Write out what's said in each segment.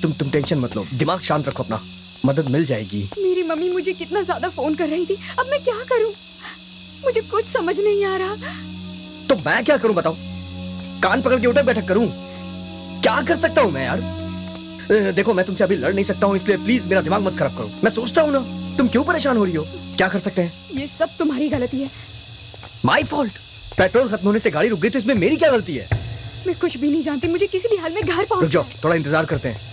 तुम टेंशन मत लो, दिमाग शांत रखो अपना, मदद मिल जाएगी। मेरी मम्मी मुझे कितना ज्यादा फोन कर रही थी, अब मैं क्या करूं? मुझे कुछ समझ नहीं आ रहा। तो मैं क्या करूं बताओ? कान पकड़ के उठक बैठक करूं? क्या कर सकता हूं मैं यार? देखो मैं तुमसे अभी लड़ नहीं सकता हूं, इसलिए प्लीज मेरा दिमाग मत खराब करो। मैं सोचता हूं ना, तुम क्यों परेशान हो रही हो? क्या कर सकते हैं? ये सब तुम्हारी गलती है। My fault? पेट्रोल खत्म होने से गाड़ी रुक गई तो इसमें मेरी क्या गलती है? मैं कुछ भी नहीं जानती, मुझे किसी भी हाल में घर रुक पहुंच जाओ, थोड़ा इंतजार करते हैं।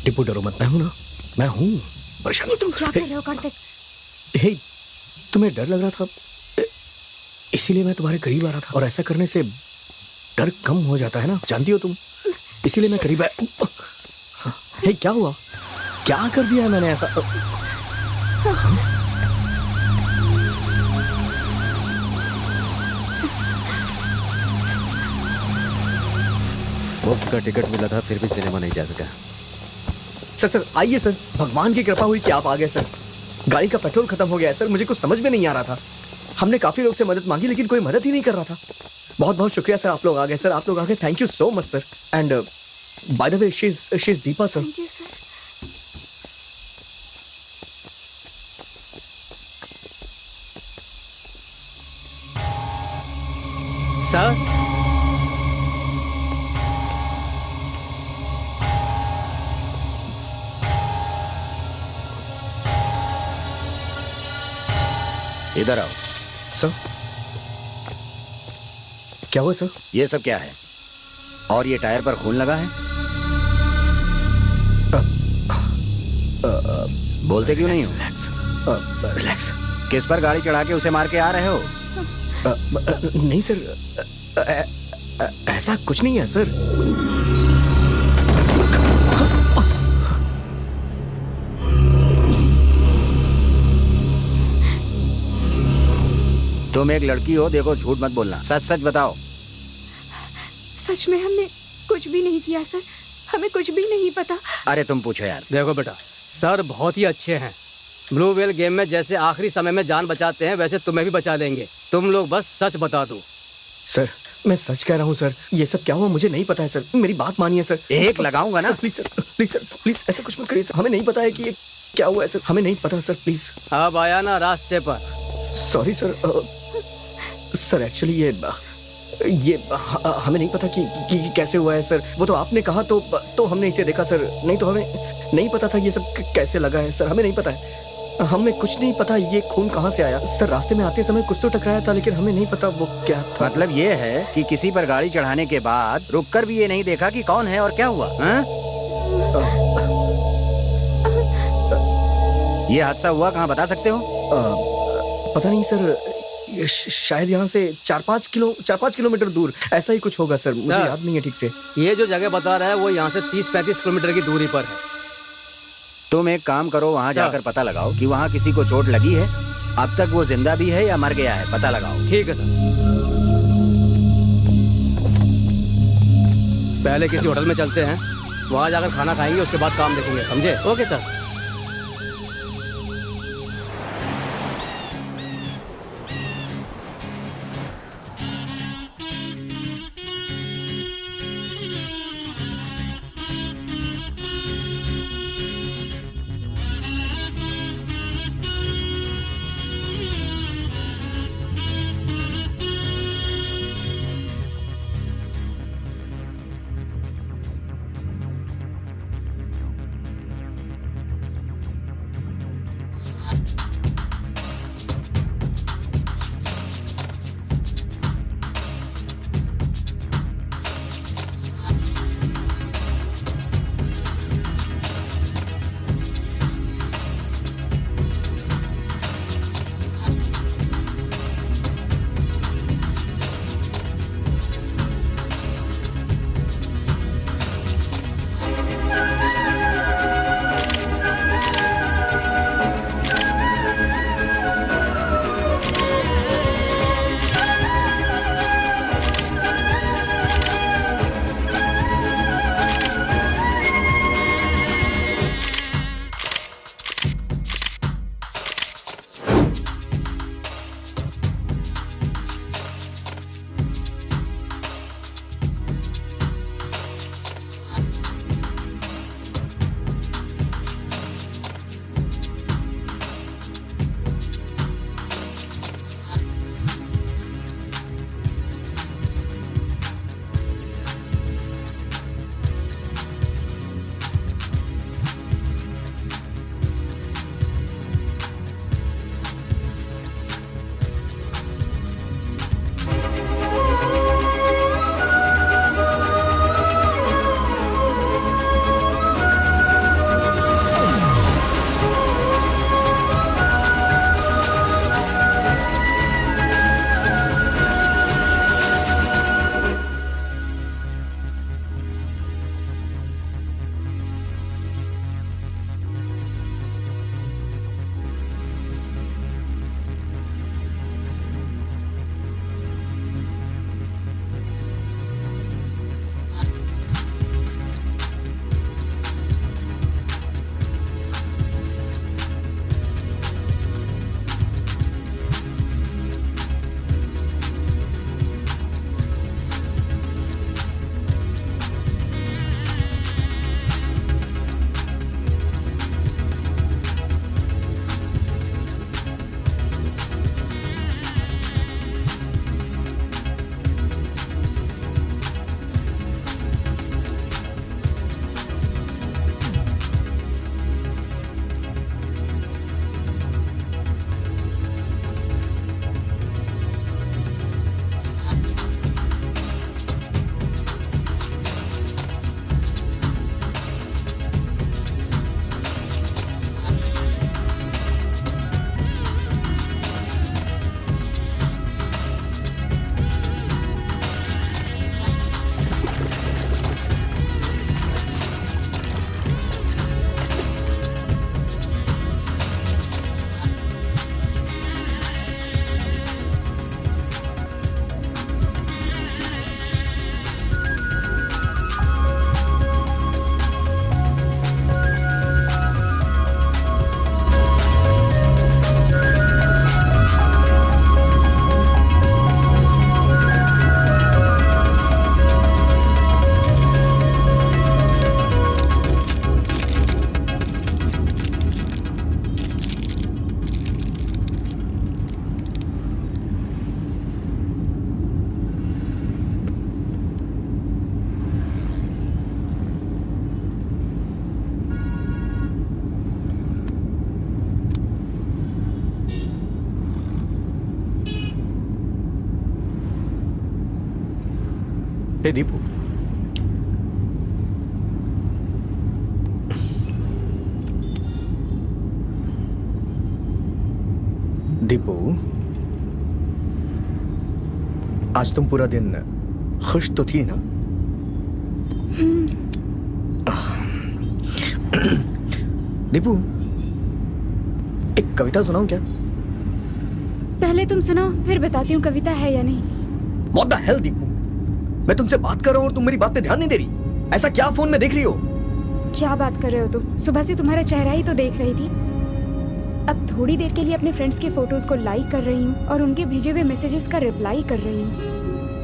टिप्पू डरो मत, मैं हूं ना, मैं हूं। परेशान ये तुम क्या कर रहे हो कार्तिक? हे, तुम्हें डर लग रहा था इसीलिए मैं तुम्हारे करीब आ रहा था, और ऐसा करने से डर कम हो जाता है ना, जानती हो तुम, इसीलिए मैं करीब आया। हे, क्या हुआ? क्या कर दिया है मैंने ऐसा? मुफ्त का टिकट मिला था, फिर भी सिनेमा नहीं जा सका। सर आइए सर, भगवान की कृपा हुई कि आप आ गए सर। गाड़ी का पेट्रोल खत्म हो गया है सर, मुझे कुछ समझ में नहीं आ रहा था। हमने काफी लोग से मदद मांगी लेकिन कोई मदद ही नहीं कर रहा था। बहुत बहुत शुक्रिया सर, आप लोग आ गए सर, आप लोग आ गए, thank you so much sir. And by the way she is Deepa sir. Thank you sir. Sir इधर आओ। सर क्या हुआ सर? ये सब क्या है? और ये टायर पर खून लगा है? बोलते क्यों नहीं हो? रिलैक्स। किस पर गाड़ी चढ़ा के उसे मार के आ रहे हो? नहीं सर, ऐसा कुछ नहीं है सर। तुम एक लड़की हो, देखो झूठ मत बोलना, सच सच बताओ। सच में हमने कुछ भी नहीं किया सर, हमें कुछ भी नहीं पता। अरे तुम पूछो यार। देखो बेटा, सर बहुत ही अच्छे हैं। ब्लू व्हेल गेम में जैसे आखिरी समय में जान बचाते हैं, वैसे तुम्हें भी बचा लेंगे। तुम लोग बस सच बता दो। सर मैं सच कह रहा हूँ सर, ये सब क्या हुआ मुझे नहीं पता है सर, मेरी बात मानिए सर। एक लगाऊंगा ना। Please sir, please sir, please ऐसा कुछ मत करिए सर, हमें नहीं पता है कि ये क्या हुआ है सर, हमें नहीं पता सर, प्लीज। अब आया ना रास्ते पर। Sorry sir. सर एक्चुअली ये हमें नहीं पता कि कैसे हुआ है सर, वो तो आपने कहा तो हमने इसे देखा सर, नहीं तो हमें नहीं पता था ये सब कैसे लगा है सर, हमें नहीं पता है, हमें कुछ नहीं पता ये खून कहाँ से आया सर। रास्ते में आते समय कुछ तो टकराया था लेकिन हमें नहीं पता वो क्या था। मतलब ये है कि किसी पर गाड़ी चढ़ाने के बाद रुककर भी ये नहीं देखा कि कौन है और क्या हुआ? ये हादसा हुआ कहाँ, बता सकते हो? पता नहीं सर, शायद यहाँ से 4-5 किलोमीटर दूर, ऐसा ही कुछ होगा सर, मुझे याद नहीं है ठीक से। ये जो जगह बता रहा है वो यहाँ से 30-35 किलोमीटर की दूरी पर है। तुम एक काम करो, वहाँ जाकर पता लगाओ कि वहाँ किसी को चोट लगी है, अब तक वो जिंदा भी है या मर गया है, पता लगाओ। ठीक है सर। पहले किसी होटल में चलते हैं, वहाँ जाकर खाना खाएंगे, उसके बाद काम देखेंगे, समझे? Okay sir. Hey Deepu, Deepu, आज तुम पूरा दिन खुश तो थी ना? दीपू, एक कविता सुनाऊं क्या? पहले तुम सुनाओ, फिर बताती हूँ कविता है या नहीं। What the hell, Deepu? मैं तुमसे बात कर रहा हूँ और तुम मेरी बात पे ध्यान नहीं दे रही। ऐसा क्या फोन में देख रही हो? क्या बात कर रहे हो तुम? सुबह से तुम्हारा चेहरा ही तो देख रही थी। अब थोड़ी देर के लिए अपने फ्रेंड्स के फोटोज को लाइक कर रही हूँ और उनके भेजे हुए मैसेजेस का रिप्लाई कर रही हूँ।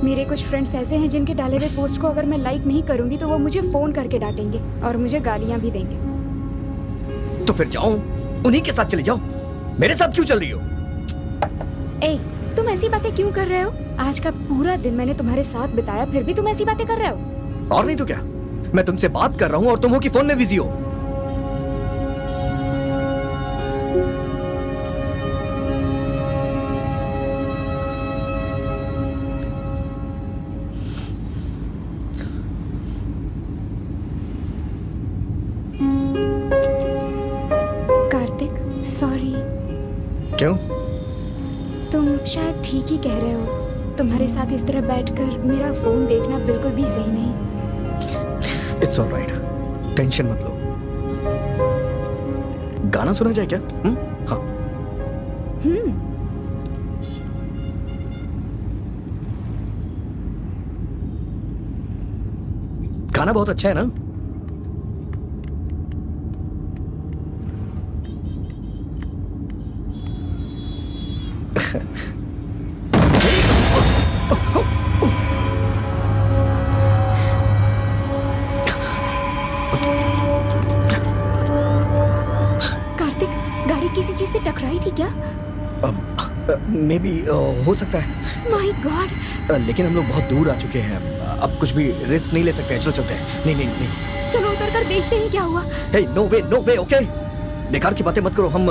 मेरे कुछ फ्रेंड्स ऐसे हैं जिनके डाले हुए पोस्ट को अगर मैं लाइक नहीं करूंगी तो वो मुझे फोन करके डांटेंगे और मुझे गालियां भी देंगे। तो फिर जाओ, उन्हीं के साथ चले जाओ। मेरे साथ क्यों चल रही हो? ए, तुम ऐसी बातें क्यों कर रहे हो? आज का पूरा दिन मैंने तुम्हारे साथ बिताया, फिर भी तुम ऐसी बातें कर रहे हो। और नहीं तो क्या, मैं तुमसे बात कर रहा हूँ और तुम हो कि फोन में बिजी हो। कार्तिक, सॉरी। क्यों? तुम शायद ठीक ही कह रहे हो। तुम्हारे साथ इस तरह बैठकर मेरा फोन देखना बिल्कुल भी सही नहीं। इट्स ऑलराइट, टेंशन मत लो। गाना सुना जाए क्या? हाँ। गाना बहुत अच्छा है ना? कार्तिक, गाड़ी किसी चीज से टकराई थी क्या? मे बी हो सकता है। My God. लेकिन हम लोग बहुत दूर आ चुके हैं, अब कुछ भी रिस्क नहीं ले सकते। चलो चलते हैं। नहीं नहीं नहीं, चलो उतर कर देखते हैं क्या हुआ। हे, नो वे, ओके? बेकार की बातें मत करो, हम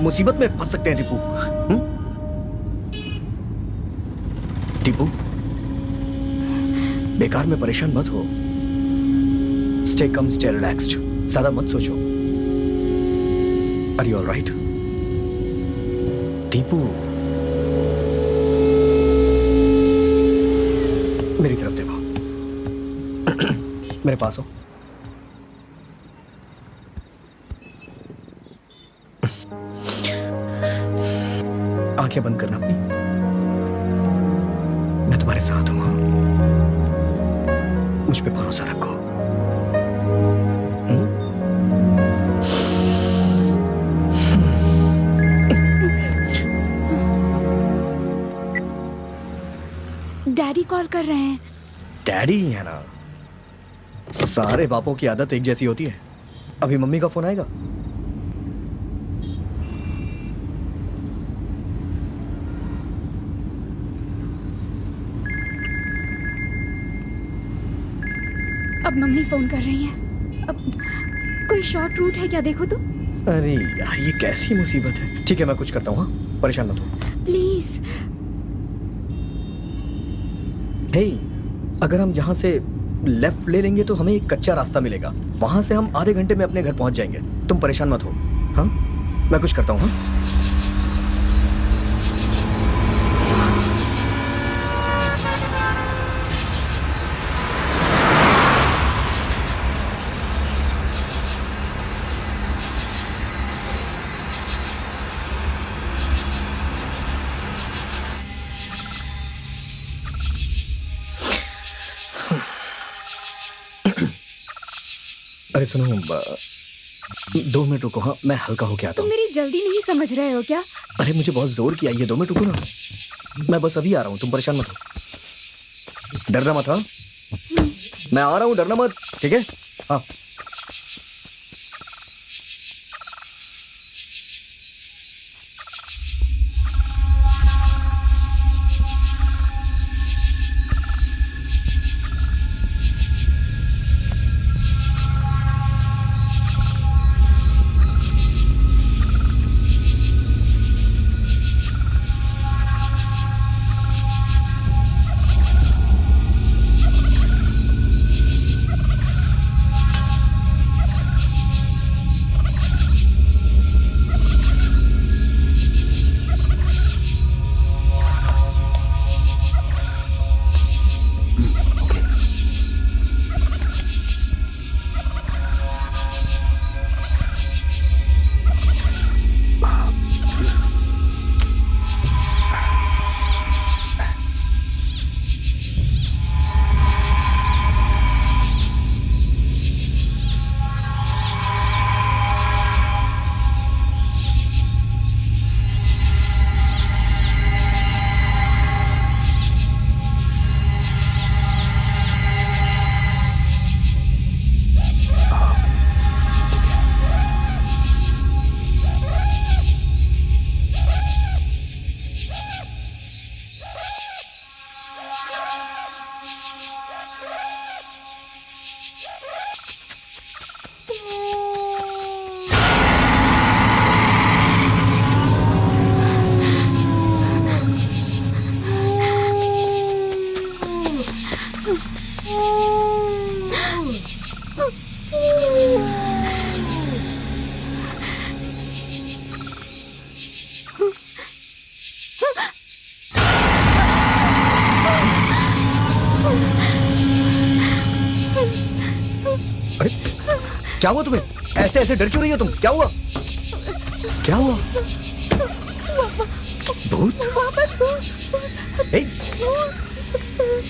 मुसीबत में फंस सकते हैं। दीपू, दीपू, बेकार में परेशान मत हो। स्टे कम, स्टे रिलैक्स्ड, ज्यादा मत सोचो। Are you alright? दीपू, मेरी तरफ देखो, मेरे पास हो। आंखें बंद करना अपनी। मैं तुम्हारे साथ हूं, मुझ पे भरोसा रखो। डैडी कॉल कर रहे हैं। डैडी है ना, सारे बापों की आदत एक जैसी होती है। अभी मम्मी का फोन आएगा। अब मम्मी फोन कर रही हैं। अब कोई शॉर्ट रूट है क्या, देखो तो। अरे यार, ये कैसी मुसीबत है। ठीक है, मैं कुछ करता हूँ। हाँ, परेशान मत हो। प्लीज। हे, अगर हम यहाँ से लेफ्ट ले लेंगे तो हमें एक कच्चा रास्ता मिलेगा। वहां से हम आधे घंटे में अपने घर पहुंच जाएंगे। तुम परेशान मत हो। हाँ, मैं कुछ करता हूँ। हाँ, अरे सुनो, 2 मिनट रुको। हाँ, मैं हल्का होके आता तुम हूँ। मेरी जल्दी नहीं समझ रहे हो क्या? अरे मुझे बहुत जोर की आई है। 2 मिनट रुको ना, मैं बस अभी आ रहा हूँ। तुम परेशान मत हो, डरना मत। हाँ, मैं आ रहा हूँ, डरना मत। ठीक है? हाँ। अरे क्या हुआ तुम्हें? ऐसे ऐसे डर क्यों रही हो तुम? क्या हुआ? क्या हुआ? भूत? ए,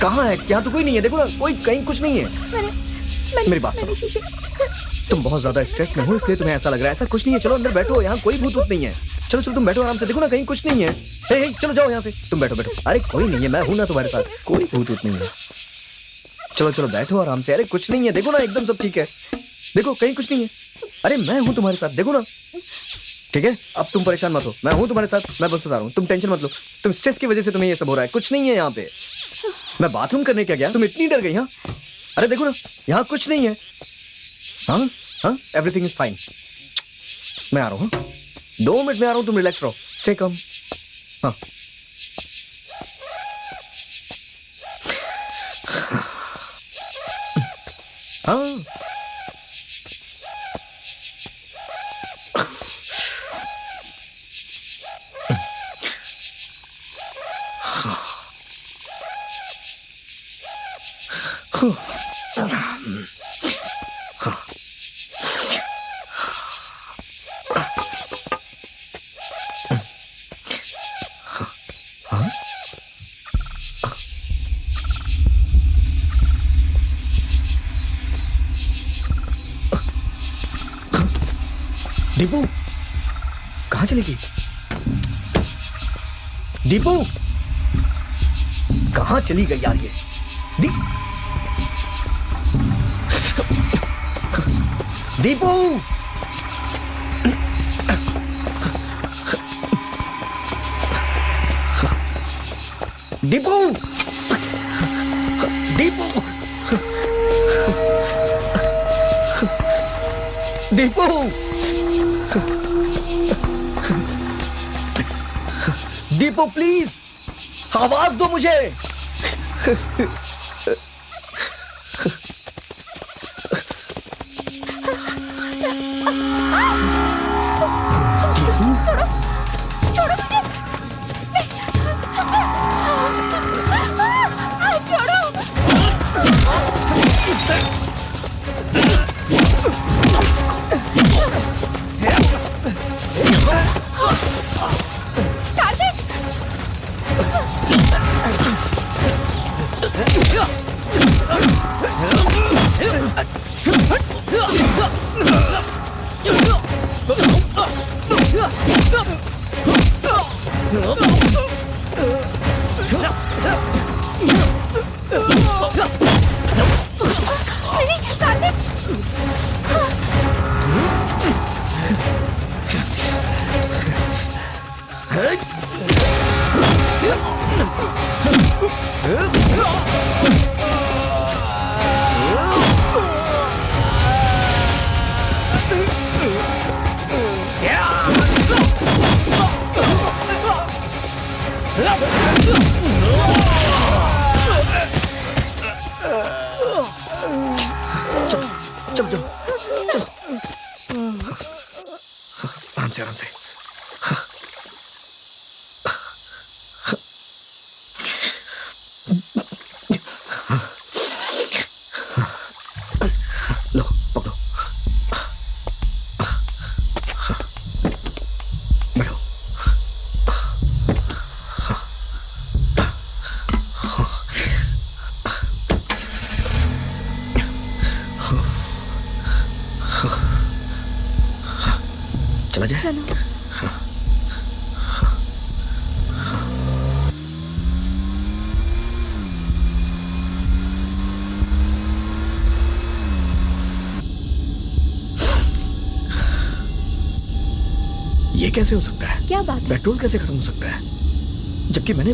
कहाँ है? यहाँ तो कोई नहीं है, देखो ना, कोई कहीं कुछ नहीं है। मेरी बात सुनो, तुम बहुत ज्यादा स्ट्रेस में हो इसलिए तुम्हें ऐसा लग रहा है। ऐसा कुछ नहीं है, चलो अंदर बैठो, यहाँ कोई भूत वूत नहीं है। चलो चलो तुम बैठो आराम से, देखो ना कहीं कुछ नहीं है। हे, चलो जाओ यहाँ से, तुम बैठो बैठो। अरे कोई नहीं है, मैं हूं ना तुम्हारे साथ, कोई भूत वूत नहीं है। चलो चलो बैठो आराम से। अरे कुछ नहीं है, देखो ना एकदम सब ठीक है, देखो कहीं कुछ नहीं है। अरे मैं हूं तुम्हारे साथ, देखो ना। ठीक है, अब तुम परेशान मत हो, मैं हूं तुम्हारे साथ, मैं बस बता रहा हूँ, तुम टेंशन मत लो। तुम स्ट्रेस की वजह से तुम्हें ये सब हो रहा है, कुछ नहीं है यहाँ पे। मैं बाथरूम करने क्या गया, तुम इतनी डर गई? हाँ अरे देखो ना, यहाँ कुछ नहीं है। हाँ हाँ, एवरीथिंग इज फाइन। मैं आ रहा हूँ, 2 मिनट में आ रहा हूँ, तुम रिलैक्स रहो, स्टे कम। हाँ हाँ दीपू कहाँ चली गई? दीपू कहाँ चली गई यार ये? दीपू दीपू दीपू दीपू दीपू प्लीज आवाज दो मुझे। छोड़ो मुझे। छोड़ो। कार्तिक। चलो चलो चलो आराम से आराम से। लो पकड़ो, बैठो। चला जाए। चलो। ये कैसे हो सकता है? क्या बात है? पेट्रोल कैसे खत्म हो सकता है जबकि मैंने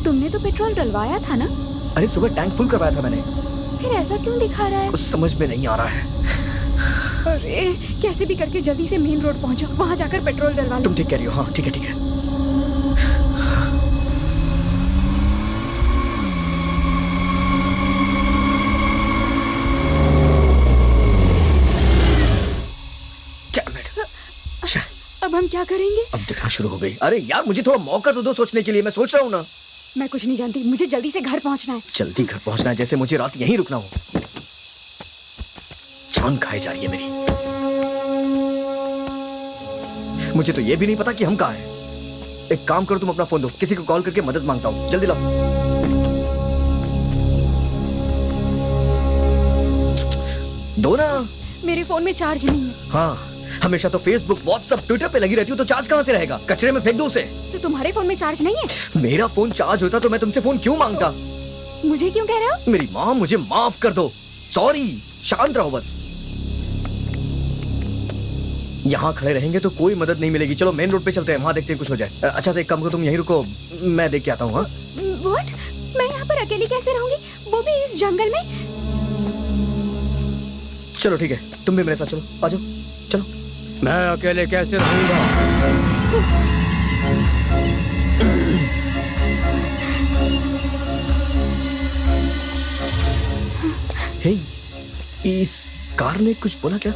तुमने तो पेट्रोल डलवाया था ना? अरे सुबह टैंक फुल करवाया था मैंने। फिर ऐसा क्यों दिखा रहा है? कुछ समझ में नहीं आ रहा है। अरे कैसे भी करके जल्दी से मेन रोड पहुंचो, वहां जाकर पेट्रोल डलवा लो। तुम ठीक कह रही हो, हाँ ठीक है ठीक है। अब हम क्या करेंगे? अब दिखना शुरू हो गई। अरे यार मुझे थोड़ा मौका तो दो सोचने के लिए, मैं सोच रहा हूँ ना। मैं कुछ नहीं जानती, मुझे जल्दी से घर पहुंचना है। जल्दी घर पहुंचना है जैसे मुझे रात यहीं रुकना हो। जान खाई जा रही है मेरी। मुझे तो ये भी नहीं पता कि हम कहाँ हैं। एक काम करो, तुम अपना फोन दो, किसी को कॉल करके मदद मांगता हूँ। जल्दी लाओ। दो ना। मेरे फोन में चार्ज नहीं है। हाँ, हमेशा तो फेसबुक, व्हाट्सएप, ट्विटर पे लगी रहती हो, तो चार्ज कहाँ से रहेगा? कचरे में फेंक दो उसे। तो तुम्हारे फोन में चार्ज नहीं है? मेरा फोन चार्ज होता तो मैं तुमसे फोन क्यों मांगता? मुझे क्यों कह रहे हो? मेरी माँ, मुझे माफ कर दो। सॉरी, शांत रहो बस। यहाँ खड़े रहेंगे तो कोई मदद नहीं मिलेगी। चलो मेन रोड पे चलते हैं, वहाँ देखते हैं कुछ हो जाए। अच्छा तो एक काम करो, तुम यहीं रुको, मैं देख के आता हूँ। हाँ What? मैं यहाँ पर अकेली कैसे रहूंगी, वो भी इस जंगल में? चलो ठीक है, तुम भी मेरे साथ चलो, आ जाओ, चलो। मैं अकेले कैसे रहूंगा? हे, इस कार ने कुछ बोला क्या?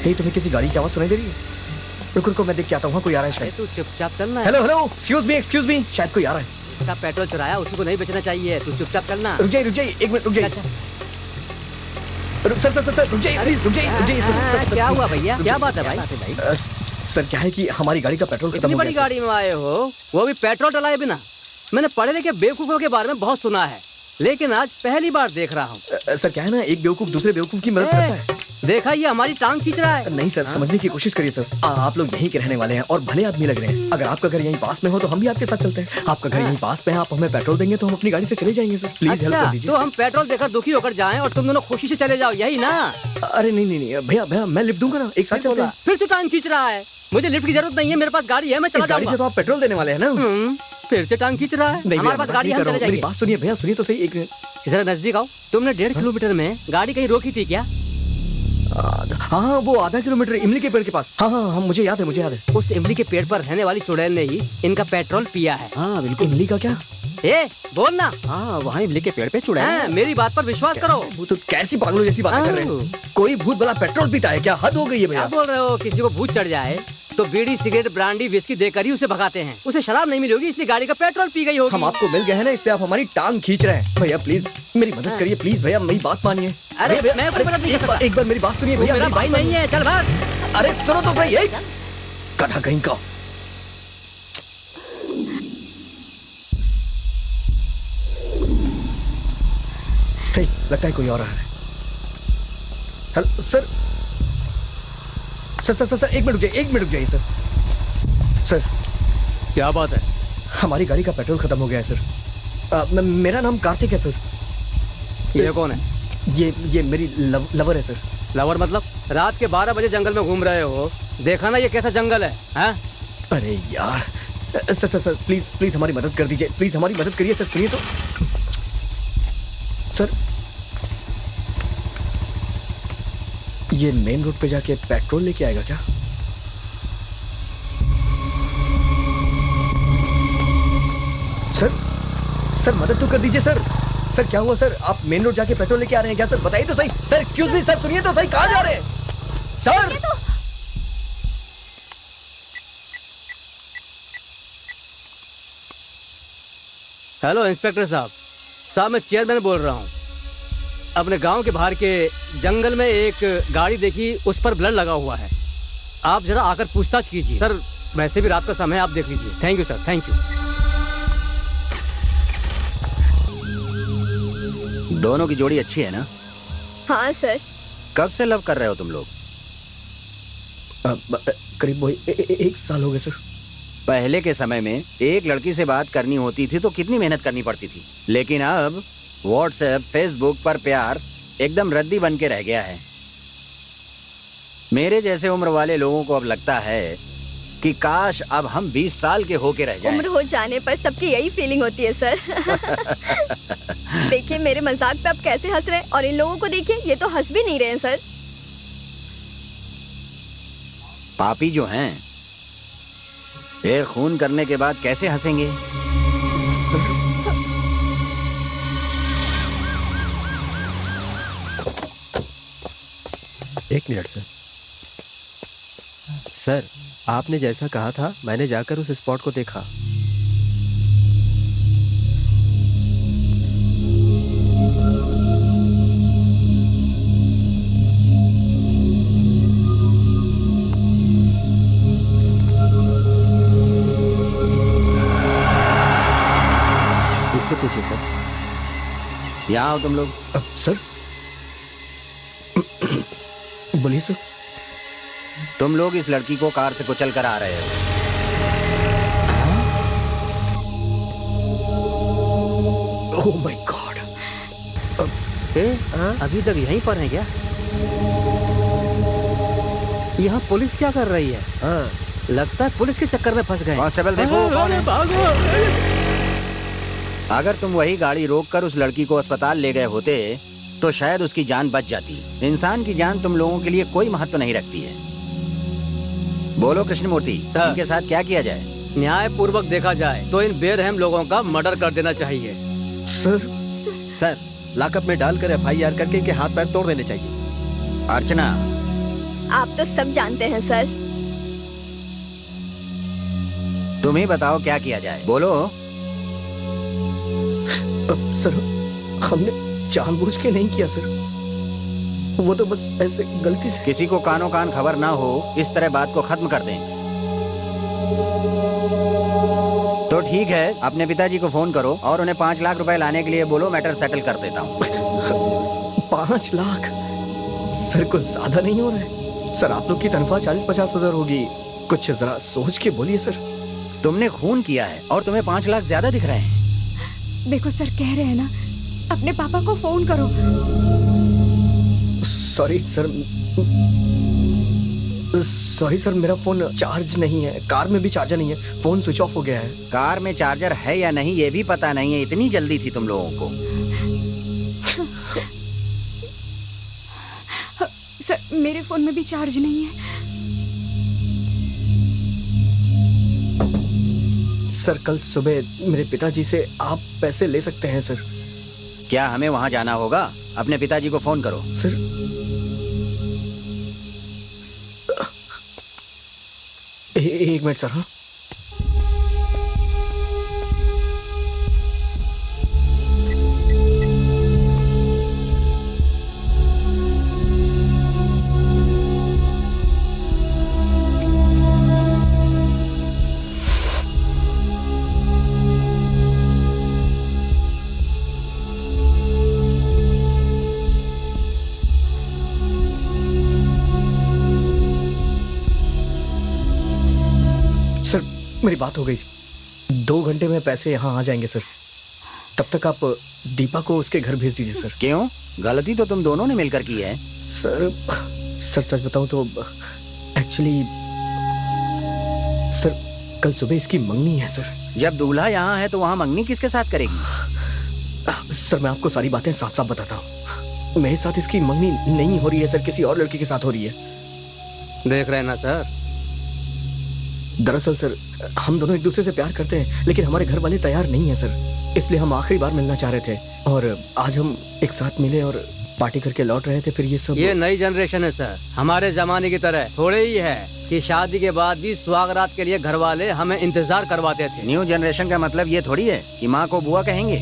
हे, तुम्हें किसी गाड़ी की आवाज सुनाई दे रही है? रुको रुको, मैं देख के आता हूँ, कोई आ रहा है अरे शायद। तू चुपचाप चलना। हेलो हेलो, एक्सक्यूज मी, शायद कोई आ रहा है। इसका पेट्रोल चुराया, उसी को नहीं बेचना चाहिए। तू चुपचाप चलना। रुक जाइए, एक मिनट रुक जाइए। अच्छा। सर रुक जाइए, प्लीज रुक जाइए, सर। क्या हुआ भैया, क्या बात है भाई? सर क्या है कि हमारी गाड़ी का पेट्रोल खत्म इतनी हो बड़ी गया। गाड़ी में आए हो, वो भी पेट्रोल डलाए बिना? मैंने पढ़े लिखे बेवकूफों के बारे में बहुत सुना है, लेकिन आज पहली बार देख रहा हूँ। सर क्या है ना, एक बेवकूफ दूसरे बेवकूफ की मदद करता है। देखा, ये हमारी टांग खींच रहा है। नहीं सर, समझने की कोशिश करिए सर। आप लोग यहीं के रहने वाले हैं और भले आदमी लग रहे हैं। अगर आपका घर यहीं पास में हो तो हम भी आपके साथ चलते हैं। आपका घर यहीं पास में है, आप हमें पेट्रोल देंगे तो हम अपनी गाड़ी से चले जाएंगे। सर प्लीज हेल्प कर अच्छा, दीजिए। तो हम पेट्रोल देकर दुखी होकर जाएं और तुम दोनों खुशी से चले जाओ, यही ना? अरे नहीं भैया मैं लिफ्ट दूंगा ना, एक साथ चलते हैं। फिर से टांग खींच रहा है। मुझे लिफ्ट की जरूरत नहीं है, मेरे पास गाड़ी है, मैं चला इस गाड़ी से तो जाऊंगा। आप पेट्रोल देने वाले हैं ना? फिर से टांग खींच रहा है। नहीं हमारे पास गाड़ी है, हम चले मेरी जाएंगे। बात सुनिए भैया, सुनिए तो सही एक मिनट। जरा नजदीक आओ। तुमने 1.5 किलोमीटर में गाड़ी कहीं रोकी थी क्या? हाँ वो आधा किलोमीटर इमली के पेड़ के पास। हाँ मुझे याद है। उस इमली के पेड़ पर रहने वाली चुड़ैल ने ही इनका पेट्रोल पिया है। हाँ बिल्कुल। इमली का क्या? ए बोलना। हाँ वहाँ इमली के पेड़ पे चुड़ा हाँ, मेरी बात पर विश्वास करो। वो तो कैसी पागलों जैसी बातें कर रहे हैं। कोई भूत भला पेट्रोल पीता है क्या? हद हो गई है क्या भैया। बोल रहे हो? किसी को भूत चढ़ जाए तो बीड़ी, सिगरेट, ब्रांडी, विस्की देकर ही उसे भगाते हैं। उसे शराब नहीं मिली होगी, इसलिए गाड़ी का पेट्रोल पी गई होगी। हम आपको मिल गए हैं ना, इसलिए आप हमारी टांग खींच रहे हैं। भैया प्लीज मेरी मदद करिए, प्लीज भैया, मेरी बात मानिए। अरे, भैया, मैं कोई मदद नहीं कर सकता। एक बार मेरी बात सुनिए तू भैया। मेरा मेरी भाई बात नहीं है, चल भाग। मानिए। अरे सुनो तो सही, कटा कहीं का। हे, लगता है कोई और आ रहा है। हेलो सर, सर एक मिनट रुक जाइए सर। क्या बात है? हमारी गाड़ी का पेट्रोल खत्म हो गया है सर। मेरा नाम कार्तिक है सर। ये कौन है? ये मेरी लवर है सर। लवर मतलब? रात के 12 बजे जंगल में घूम रहे हो, देखा ना ये कैसा जंगल है? हाँ? अरे यार सर प्लीज हमारी मदद कर दीजिए, प्लीज हमारी मदद करिए सर। सुनिए तो सर, ये मेन रोड पे जाके पेट्रोल लेके आएगा क्या? सर मदद तो कर दीजिए सर। सर क्या हुआ सर? आप मेन रोड जाके पेट्रोल लेके आ रहे हैं क्या सर? बताइए तो सही सर। एक्सक्यूज मी सर, सुनिए तो सही, कहाँ जा रहे हैं सर? हेलो इंस्पेक्टर साहब, मैं चेयरमैन बोल रहा हूँ। अपने गांव के बाहर के जंगल में एक गाड़ी देखी, उस पर ब्लड लगा हुआ है। आप जरा आकर पूछताछ कीजिए सर। वैसे भी रात का समय है, आप देख लीजिए। Thank you sir, thank you. दोनों की जोड़ी अच्छी है ना? हाँ सर। कब से लव कर रहे हो तुम लोग? करीब एक साल हो गए सर। पहले के समय में एक लड़की से बात करनी होती थी तो कितनी मेहनत करनी पड़ती थी, लेकिन अब व्हाट्सएप, फेसबुक पर प्यार एकदम रद्दी बन के रह गया है। मेरे जैसे उम्र वाले लोगों को अब लगता है कि काश अब हम 20 साल के होके रह जाएं। उम्र हो जाने पर सबकी यही फीलिंग होती है सर। देखिए मेरे मजाक पे आप कैसे हंस रहे हैं, और इन लोगों को देखिए, ये तो हंस भी नहीं रहे हैं सर। पापी जो हैं, एक खून करने के बाद कैसे हंसेंगे? सर एक मिनट सर। सर, आपने जैसा कहा था मैंने जाकर उस स्पॉट को देखा। इससे पूछिए सर। यहाँ आओ तुम लोग। सर बोलिए सर। तुम लोग इस लड़की को कार से कुचल कर आ रहे हो। Oh my God. अभी तक यहीं पर है क्या? यहाँ पुलिस क्या कर रही है? लगता है पुलिस के चक्कर में फंस गए। कांस्टेबल देखो कौन है। भागो। अगर तुम वही गाड़ी रोककर उस लड़की को अस्पताल ले गए होते तो शायद उसकी जान बच जाती। इंसान की जान तुम लोगों के लिए कोई महत्व नहीं रखती है। बोलो कृष्णमूर्ति, सर। इनके साथ क्या किया जाए? न्याय पूर्वक देखा जाए तो इन बेरहम लोगों का मर्डर कर देना चाहिए। सर, लॉकअप में डालकर FIR करके इनके हाथ पैर तोड़ देने चाहिए। अर्चना, आप तो सब जानते हैं सर। तुम ही बताओ क्या किया जाए, बोलो। सर हमने जानबूझ के नहीं किया सर, वो तो बस ऐसे गलती से। किसी को कानो कान खबर ना हो, इस तरह बात को खत्म कर दें। तो ठीक है, अपने पिताजी को फोन करो और उन्हें 5 लाख रुपए लाने के लिए बोलो, मैटर सेटल कर देता हूँ। 5 लाख सर, कुछ ज्यादा नहीं हो रहा है? सर आप लोग की तनख्वाह 40-50 हजार होगी, कुछ जरा सोच के बोलिए सर। तुमने खून किया है और तुम्हें 5 लाख ज्यादा दिख रहे हैं। देखो सर, कह रहे हैं ना, अपने पापा को फोन करो। सॉरी सर, मेरा फोन चार्ज नहीं है, कार में भी चार्जर नहीं है, फोन स्विच ऑफ हो गया है। कार में चार्जर है या नहीं ये भी पता नहीं है, इतनी जल्दी थी तुम लोगों को। सर मेरे फोन में भी चार्ज नहीं है। सर कल सुबह मेरे पिताजी से आप पैसे ले सकते हैं सर। क्या हमें वहां जाना होगा? अपने पिताजी को फोन करो। सर एक मिनट सर। हाँ सर, मेरी बात हो गई, 2 घंटे में पैसे यहाँ आ जाएंगे सर। तब तक आप दीपा को उसके घर भेज दीजिए सर। क्यों? गलती तो तुम दोनों ने मिलकर की है। सर सच बताऊं तो एक्चुअली सर कल सुबह इसकी मंगनी है सर। जब दूल्हा यहाँ है तो वहाँ मंगनी किसके साथ करेगी? सर मैं आपको सारी बातें साफ साफ बताता हूँ, मेरे साथ इसकी मंगनी नहीं हो रही है सर, किसी और लड़के के साथ हो रही है। देख रहे हैं ना सर। दरअसल सर हम दोनों एक दूसरे से प्यार करते हैं, लेकिन हमारे घर वाले तैयार नहीं है सर, इसलिए हम आखिरी बार मिलना चाह रहे थे और आज हम एक साथ मिले और पार्टी करके लौट रहे थे। फिर ये सब, ये नई जनरेशन है सर, हमारे जमाने की तरह थोड़े ही है कि शादी के बाद भी सुहागरात के लिए घर वाले हमें इंतजार करवाते थे। न्यू जनरेशन का मतलब ये थोड़ी है कि माँ को बुआ कहेंगे।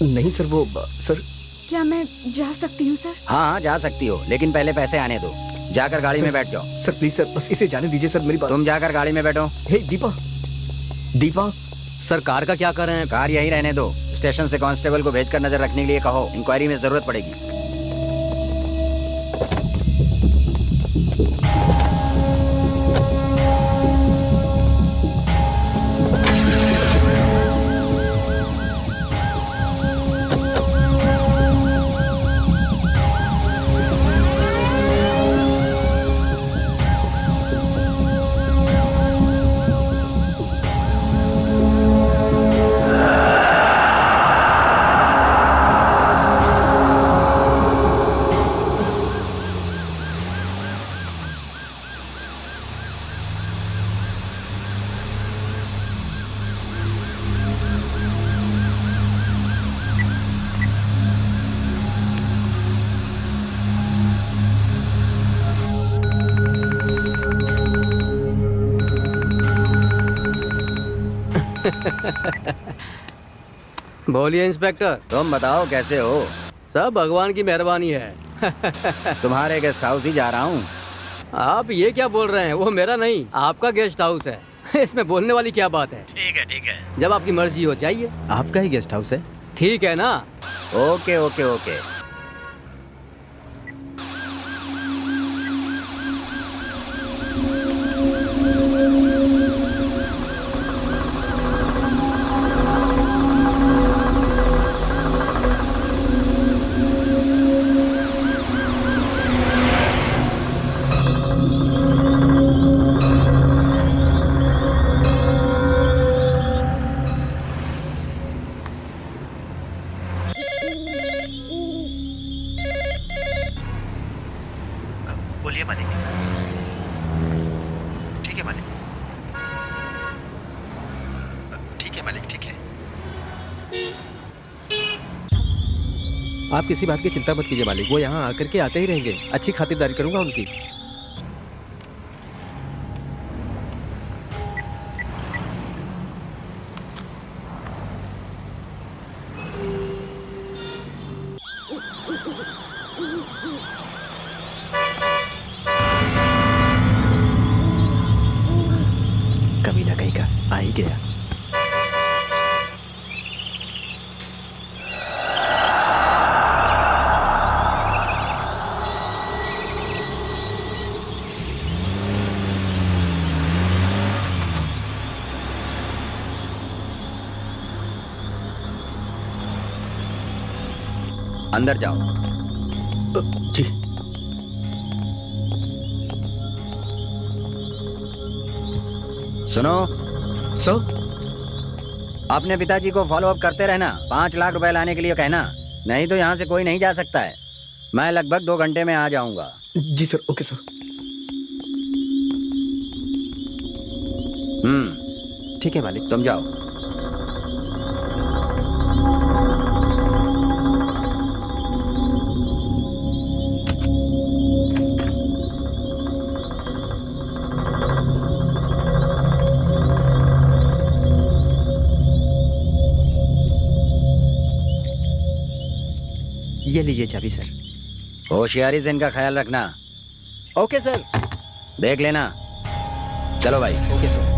नहीं सर, वो सर। क्या मैं जा सकती हूँ सर? हाँ जा सकती हो, लेकिन पहले पैसे आने दो। जाकर गाड़ी में बैठ जाओ। सर प्लीज सर, बस इसे जाने दीजिए सर, मेरी बात। तुम जाकर गाड़ी में बैठो। हे दीपा, दीपा। सर कार का क्या करें? कार यही रहने दो, स्टेशन से कांस्टेबल को भेजकर नजर रखने के लिए कहो, इंक्वायरी में जरूरत पड़ेगी। बोलिए इंस्पेक्टर। तुम बताओ कैसे हो? सब भगवान की मेहरबानी है। तुम्हारे गेस्ट हाउस ही जा रहा हूँ। आप ये क्या बोल रहे हैं? वो मेरा नहीं, आपका गेस्ट हाउस है। इसमें बोलने वाली क्या बात है? ठीक है ठीक है। जब आपकी मर्जी हो जाइए। आपका ही गेस्ट हाउस है? ठीक है ना? Okay okay okay. बोलिए मालिक। ठीक है मालिक। ठीक है मालिक, ठीक है। आप किसी बात की चिंता मत कीजिए मालिक, वो यहाँ आकर के आते ही रहेंगे। अच्छी खातिरदारी करूंगा उनकी। कमीना कहीं का आ ही गया। अंदर जाओ। जी। सुनो, सर। अपने पिताजी को फॉलो अप करते रहना। 5 लाख रुपए लाने के लिए कहना, नहीं तो यहाँ से कोई नहीं जा सकता है। मैं लगभग 2 घंटे में आ जाऊंगा। जी सर, ओके सर। ठीक है मालिक। तुम जाओ। ये लीजिए चाबी सर। होशियारी से इनका ख्याल रखना। Okay sir. देख लेना। चलो भाई। Okay sir.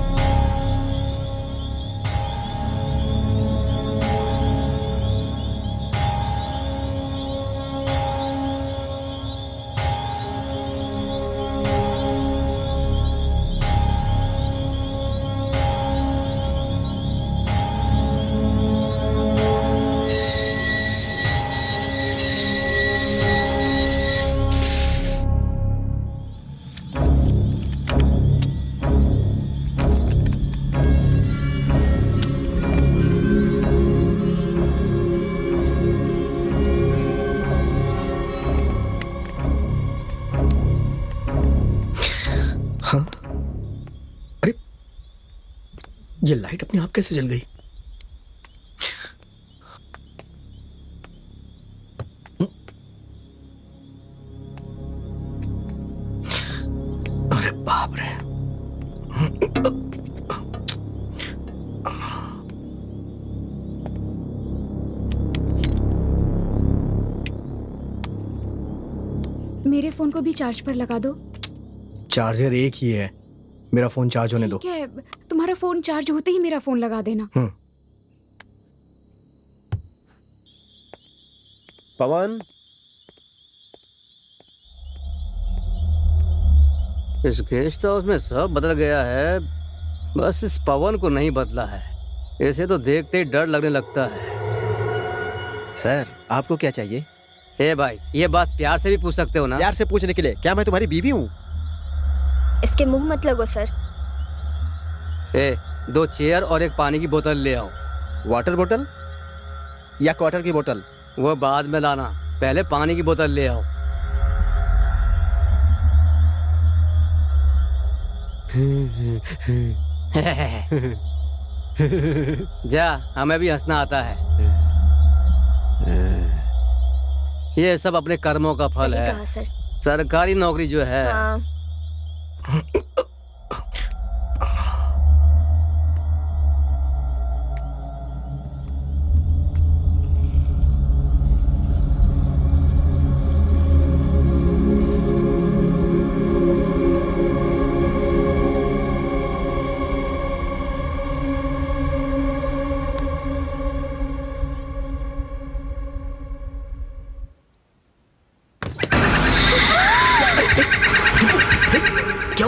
ये लाइट अपने आप कैसे जल गई? अरे बाप रे। मेरे फोन को भी चार्ज पर लगा दो। चार्जर एक ही है, मेरा फोन चार्ज होने दो। ठीक है, तुम्हारा फोन चार्ज होते ही मेरा फोन लगा देना। पवन, इस गेस्ट हाउस में सब बदल गया है, बस इस पवन को नहीं बदला है। इसे तो देखते ही डर लगने लगता है। सर आपको क्या चाहिए? ए भाई, ये बात प्यार से भी पूछ सकते हो ना? प्यार से पूछने के लिए क्या मैं तुम्हारी बीवी हूँ? इसके मुंह मत लगो सर। ए, 2 चेयर और एक पानी की बोतल ले आओ। वाटर बोतल या क्वार्टर की बोतल? वो बाद में लाना, पहले पानी की बोतल ले आओ। जा, हमें भी हंसना आता है। ये सब अपने कर्मों का फल सही है। कहा सर। सरकारी नौकरी जो है, हाँ।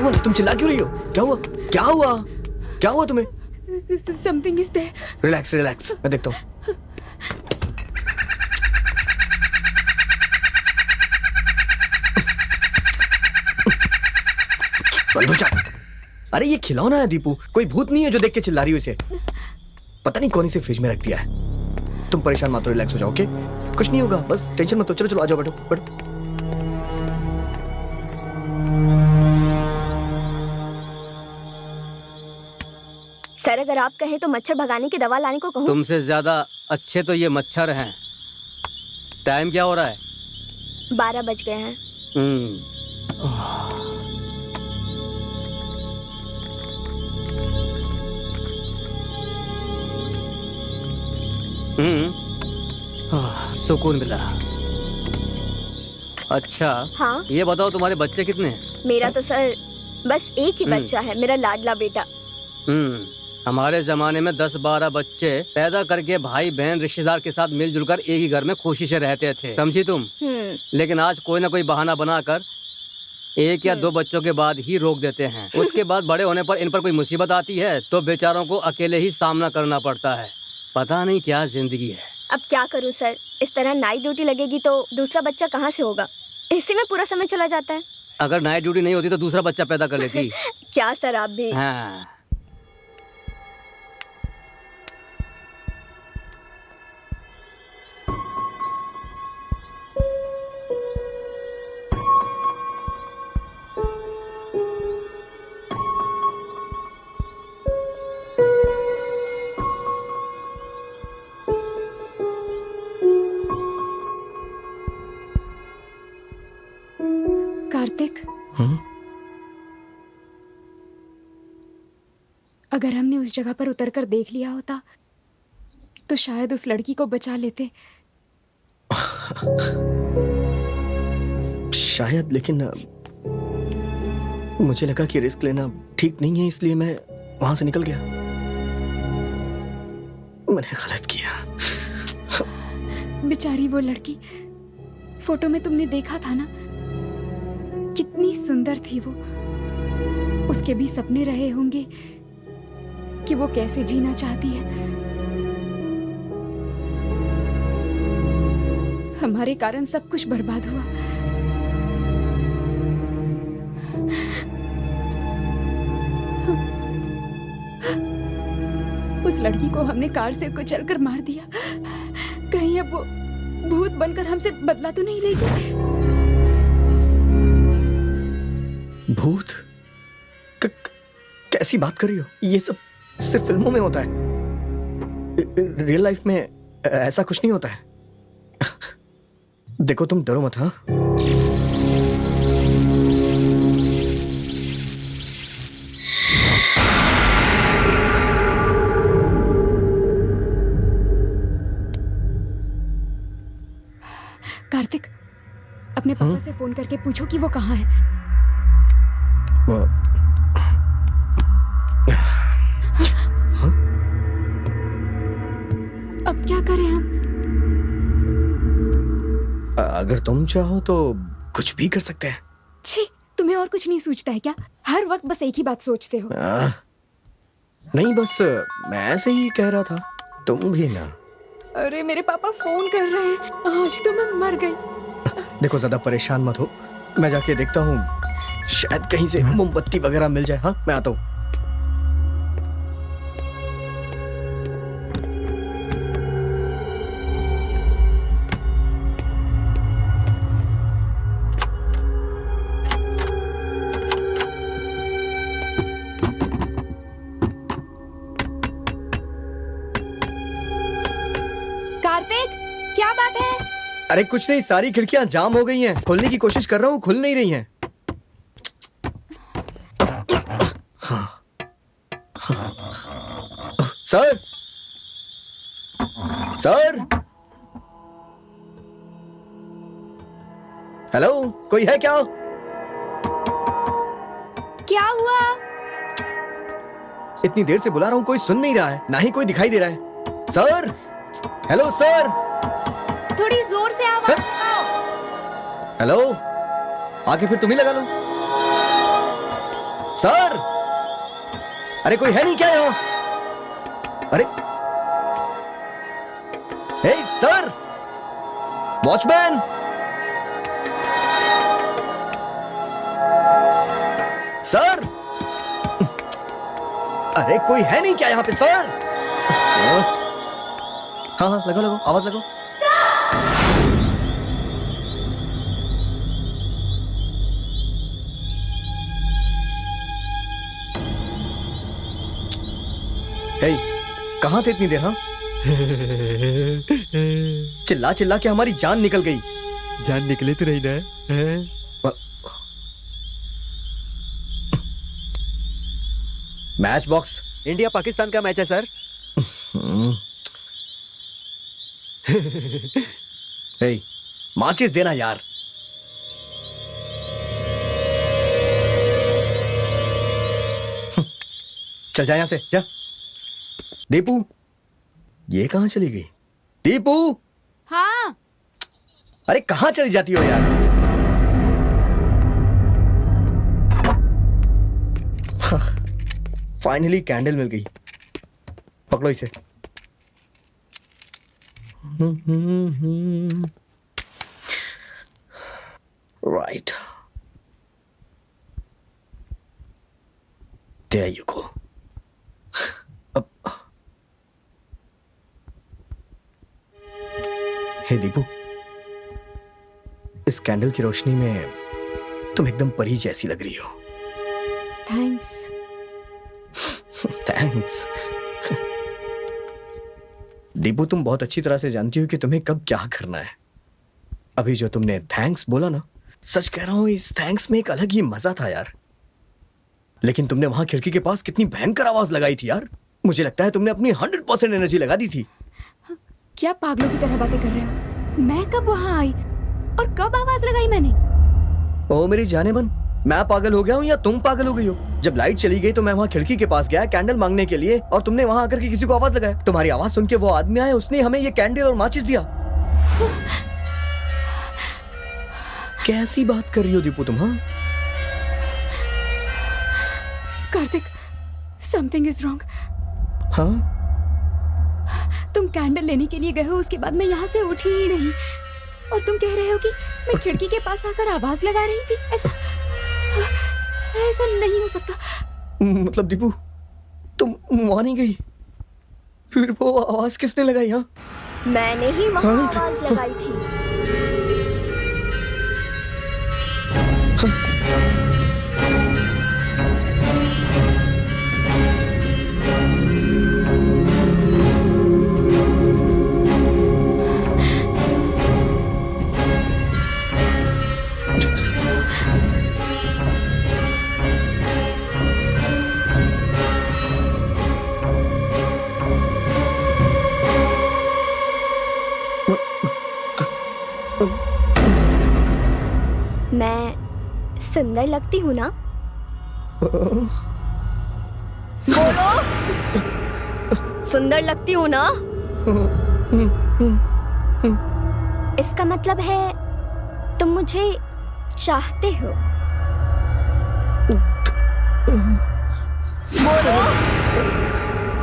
हुआ? तुम चिल्ला क्यों रही हो? क्या हुआ? क्या हुआ? क्या हुआ तुम्हें? Something is there. Relax relax, मैं देखता हूँ। बंद हो जा। अरे ये खिलौना है दीपू, कोई भूत नहीं है जो देख के चिल्ला रही हो इसे। पता नहीं कौन सी फ्रिज में रख दिया है। तुम परेशान मत हो, रिलैक्स हो जाओ, ओके? कुछ नहीं होगा, बस टेंशन मत लो। चलो चलो आ जाओ, बैठो बैठो। सर अगर आप कहें तो मच्छर भगाने की दवा लाने को कहूँ? तुमसे ज्यादा अच्छे तो ये मच्छर हैं। टाइम क्या हो रहा है? 12 बज गए हैं। सुकून मिला। अच्छा हाँ ये बताओ तुम्हारे बच्चे कितने हैं? मेरा तो सर बस एक ही बच्चा है, मेरा लाडला बेटा। हमारे जमाने में 10-12 बच्चे पैदा करके भाई बहन रिश्तेदार के साथ मिलजुल कर एक ही घर में खुशी से रहते थे, समझी तुम? लेकिन आज कोई ना कोई बहाना बनाकर 1 या 2 बच्चों के बाद ही रोक देते हैं। उसके बाद बड़े होने पर इन पर कोई मुसीबत आती है तो बेचारों को अकेले ही सामना करना पड़ता है। पता नहीं क्या जिंदगी है। अब क्या करूं सर, इस तरह नाइट ड्यूटी लगेगी तो दूसरा बच्चा कहाँ से होगा? इसी में पूरा समय चला जाता है। अगर नाइट ड्यूटी नहीं होती तो दूसरा बच्चा पैदा कर लेती। क्या सर आप भी। हाँ। कार्तिक, अगर हमने उस जगह पर उतरकर देख लिया होता तो शायद उस लड़की को बचा लेते। शायद, लेकिन मुझे लगा कि रिस्क लेना ठीक नहीं है, इसलिए मैं वहां से निकल गया। मैंने गलत किया। बेचारी वो लड़की, फोटो में तुमने देखा था ना, कितनी सुंदर थी वो। उसके भी सपने रहे होंगे कि वो कैसे जीना चाहती है। हमारे कारण सब कुछ बर्बाद हुआ। उस लड़की को हमने कार से कुचलकर मार दिया। कहीं अब वो भूत बनकर हमसे बदला तो नहीं लेगी? भूत? कैसी बात कर रही हो? ये सब सिर्फ फिल्मों में होता है। रियल लाइफ में ऐसा कुछ नहीं होता है। देखो तुम डरो मत। हाँ कार्तिक, अपने पापा से फोन करके पूछो कि वो कहाँ है। अब क्या करें हम? अगर तुम चाहो तो कुछ भी कर सकते हैं। छी, तुम्हें और कुछ नहीं सूझता है क्या? हर वक्त बस एक ही बात सोचते हो। नहीं, बस मैं ऐसे ही कह रहा था, तुम भी ना। अरे मेरे पापा फोन कर रहे हैं, आज तो मैं मर गई। देखो ज्यादा परेशान मत हो, मैं जाके देखता हूँ, शायद कहीं से मोमबत्ती वगैरह मिल जाए। हाँ मैं आता हूँ। कार्तिक, क्या बात है? अरे कुछ नहीं, सारी खिड़कियां जाम हो गई हैं। खोलने की कोशिश कर रहा हूँ, खुल नहीं रही हैं। सर, सर, हेलो, कोई है क्या? क्या हुआ? इतनी देर से बुला रहा हूँ, कोई सुन नहीं रहा है, ना ही कोई दिखाई दे रहा है। सर, हेलो सर, थोड़ी जोर से आवाज सर? लगाओ। हेलो, आके फिर तुम ही लगा लो। सर, अरे कोई है नहीं क्या यहाँ? अरे हे सर, वॉचमैन, सर, अरे कोई है नहीं क्या यहाँ पे सर? हाँ हाँ, लगाओ लगाओ, आवाज लगाओ। हे, कहाँ थे इतनी देर? हाँ, चिल्ला चिल्ला के हमारी जान निकल गई। जान निकले तो नहीं ना? Match box. इंडिया पाकिस्तान का मैच है सर। हे, माचिस देना यार। चल जा यहां से, जा। दीपू, ये कहां चली गई? दीपू, हाँ। अरे कहां चली जाती हो यार? फाइनली कैंडल मिल गई। पकड़ो इसे। Right, there you go. अब हे दीपू, इस कैंडल की रोशनी में तुम एकदम परी जैसी लग रही हो। थैंक्स। थैंक्स। दीपू, तुम बहुत अच्छी तरह से जानती हो कि तुम्हें कब क्या करना है। अभी जो तुमने थैंक्स बोला ना, सच कह रहा हूं, इस थैंक्स में एक अलग ही मजा था यार। लेकिन तुमने वहां खिड़की के पास कितनी भयंकर आवाज लगाई थी यार। मुझे लगता है तुमने अपनी 100% एनर्जी लगा दी थी। क्या पागलों की तरह बातें कर रहे हो? मैं कब वहां आई और कब आवाज लगाई मैंने? ओ मेरी जाने मन, मैं पागल हो गया हूँ या तुम पागल हो गई हो? जब लाइट चली गई तो मैं वहाँ खिड़की के पास गया कैंडल मांगने के लिए, और तुमने वहाँ आकर के किसी को आवाज लगाया। तुम्हारी आवाज सुन के वो आदमी आया, उसने हमें ये कैंडल और माचिस दिया। कैसी बात कर रही हो दीपू तुम? हाँ, कार्तिक, समथिंग इज रॉन्ग। हाँ, तुम कैंडल लेने के लिए गए हो, उसके बाद मैं यहाँ से उठी ही नहीं, और तुम कह रहे हो कि मैं खिड़की के पास आकर आवाज लगा रही थी। ऐसा नहीं हो सकता। मतलब दीपू, तुम वहाँ नहीं गई? फिर वो आवाज किसने लगाई? हाँ, मैंने ही वहाँ आवाज लगाई थी। मैं सुंदर लगती हूँ ना? बोलो, सुंदर लगती हूँ ना? इसका मतलब है तुम मुझे चाहते हो। बोलो,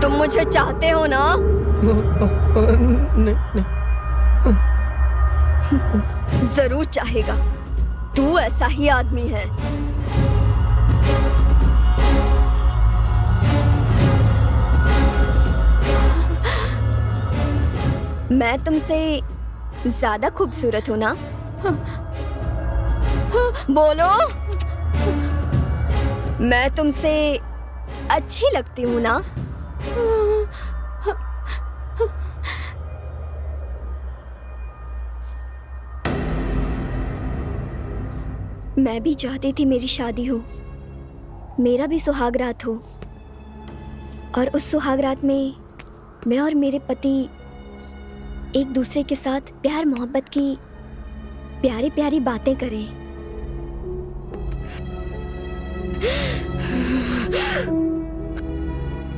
तुम मुझे चाहते हो ना? नहीं। जरूर चाहेगा, तू ऐसा ही आदमी है। मैं तुमसे ज्यादा खूबसूरत हूँ ना? बोलो, मैं तुमसे अच्छी लगती हूँ ना? मैं भी चाहती थी मेरी शादी हो, मेरा भी सुहाग रात हो, और उस सुहाग रात में मैं और मेरे पति एक दूसरे के साथ प्यार मोहब्बत की प्यारी प्यारी बातें करें।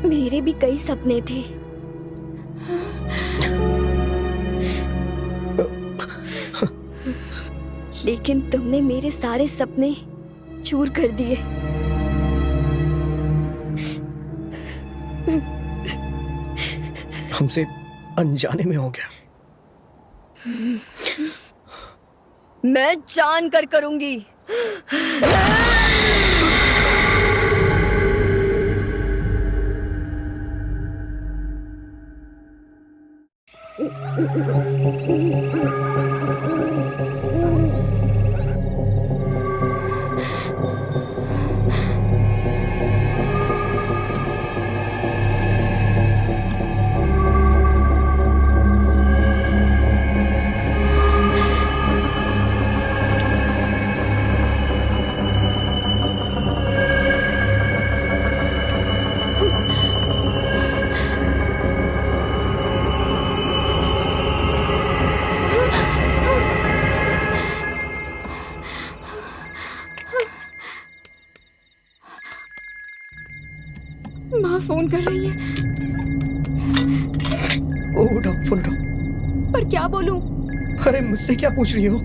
मेरे भी कई सपने थे, लेकिन तुमने मेरे सारे सपने चूर कर दिए। हमसे अनजाने में हो गया। मैं जान कर करूंगी। माँ फोन कर रही है, ओ उठाओ, फोन उठाओ। पर क्या बोलूं? अरे मुझसे क्या पूछ रही हो?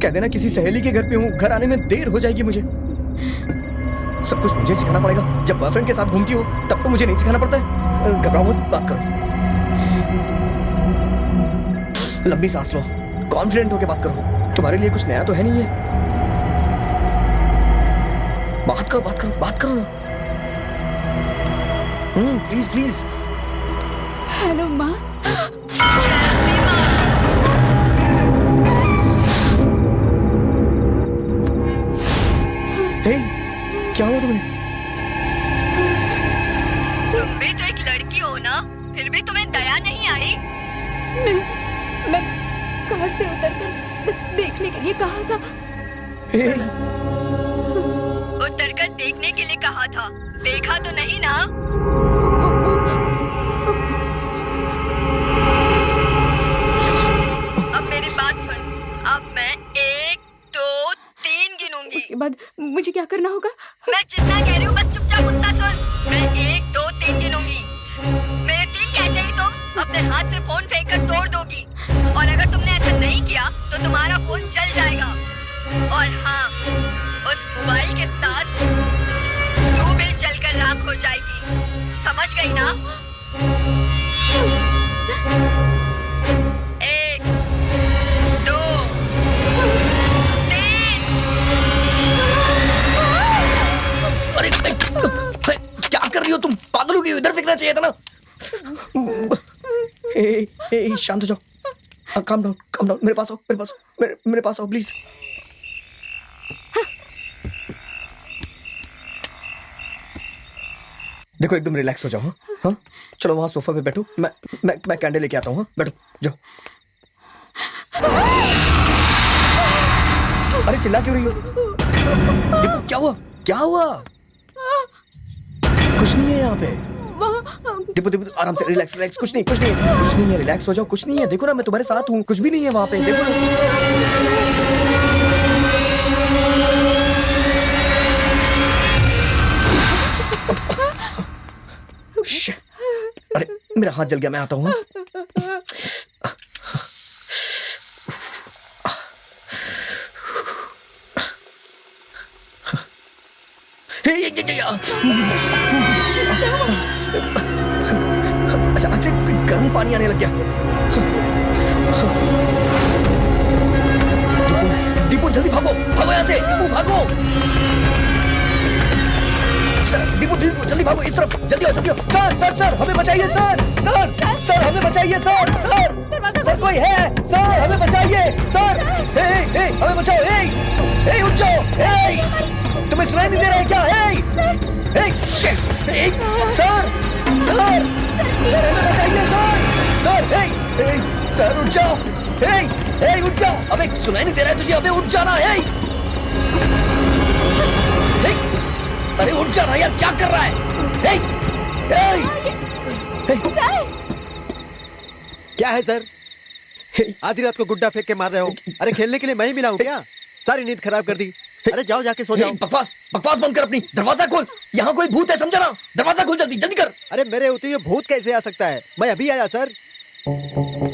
कह देना किसी सहेली के घर पे हूँ, घर आने में देर हो जाएगी मुझे। सब कुछ मुझे सिखाना पड़ेगा? जब बॉयफ्रेंड के साथ घूमती हो तब तो मुझे नहीं सिखाना पड़ता है। घबराओ मत, बात करो। लंबी सांस लो, कॉन्फिडेंट होके बात करो। तुम्हारे लिए कुछ नया तो है नहीं है। बात करो, बात करो, बात करो। Please please. हेलो माँ। हे, क्या हुआ तुम्हें? तुम भी तो एक लड़की हो ना, फिर भी तुम्हें दया नहीं आई? मैं कार से उतरकर देखने के लिए कहा था। हे, उतरकर देखने के लिए कहा था, देखा तो नहीं ना? अब मेरी बात सुन, अब मैं 1, 2, 3 गिनूंगी। उसके बाद मुझे क्या करना होगा? मैं जितना कह रही हूँ बस चुपचाप उतना सुन। मैं 1, 2, 3 गिनूंगी। मेरे 3 कहते ही तुम अपने हाथ से फोन फेंक कर तोड़ दोगी, और अगर तुमने ऐसा नहीं किया तो तुम्हारा फोन जल जाएगा। और हाँ, उस मोबाइल के साथ तू भी जलकर राख हो जाएगी। समझ गई ना? 1, 2, 3। अरे क्या कर रही हो तुम? पागल हो गई हो? इधर फेंकना चाहिए था ना। शांत हो जाओ, काम डाउन, काम डाउन। मेरे पास आओ, मेरे पास आओ, मेरे पास आओ प्लीज। देखो एकदम रिलैक्स हो जाओ। हाँ हाँ, चलो वहां सोफा पे बैठो। मैं कैंडल लेके आता हूँ। हाँ बैठो, जाओ। अरे चिल्ला क्यों रही हो? देखो क्या हुआ, क्या हुआ? कुछ नहीं है यहाँ पे। दीपू दीपू आराम से, रिलैक्स रिलैक्स। कुछ नहीं, कुछ नहीं, कुछ नहीं है। रिलैक्स हो जाओ, कुछ नहीं है। देखो ना मैं तुम्हारे साथ हूँ, कुछ भी नहीं है वहाँ पे। देखो ना। Shit. अरे मेरा हाथ जल गया, मैं आता हूँ। अचानक से गर्म पानी आने लग गया। दीपू जल्दी भागो, भागो यहाँ से। दीपू भागो, दीपू दीपू जल्दी भागो इस तरफ। जल्दी आओ, जल्दी आओ। सर सर सर हमें बचाइए सर, सर सर हमें बचाइए सर, सर सर कोई है सर, हमें बचाइए सर। हे हे हमें बचाओ। हे हे उठ जाओ। हे तुम्हें सुनाई नहीं दे रहा है क्या? हे हे शिट। हे सर सर सर हमें बचाइए सर, सर हे हे सर उठ जाओ। हे हे उठ जाओ। अबे सुनाई नहीं दे रहा है तुझे? अबे उठ जाना। हे अरे उठ जाना यार, क्या कर रहा है? हे हे क्या है सर? आधी रात को गुड्डा फेंक के मार रहे हो? अरे खेलने के लिए मैं ही मिला हूँ क्या? सारी नींद खराब कर दी। अरे जाओ जाके सो जाओ। बकवास बकवास बंद कर अपनी। दरवाजा खोल, यहाँ कोई भूत है समझा ना? दरवाजा खोल, जल्दी जल्दी कर। अरे मेरे होते ये भूत कैसे आ सकता है? मैं अभी आया सर।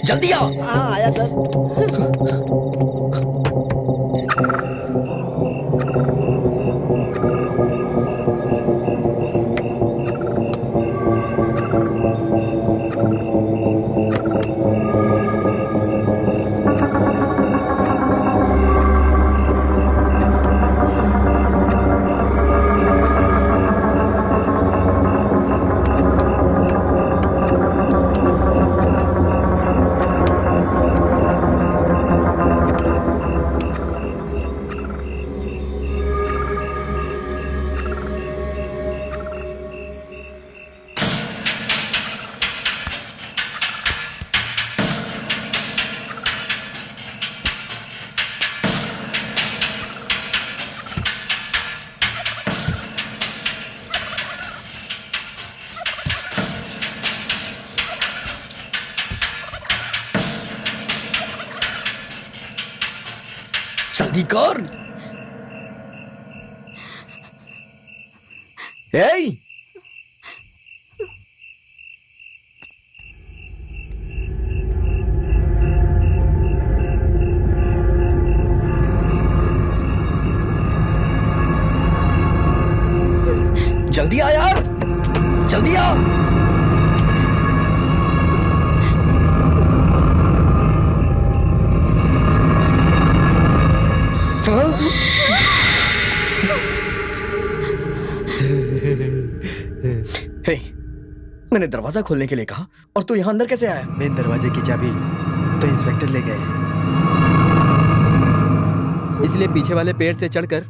जल्दी आ। हाँ आया सर। जल्दी कर। ए जल्दी आ यार, जल्दी आ। हे, मैंने दरवाजा खोलने के लिए कहा और तू यहाँ अंदर कैसे आया? मेन दरवाजे की चाबी तो इंस्पेक्टर ले गए हैं, इसलिए पीछे वाले पेड़ से चढ़कर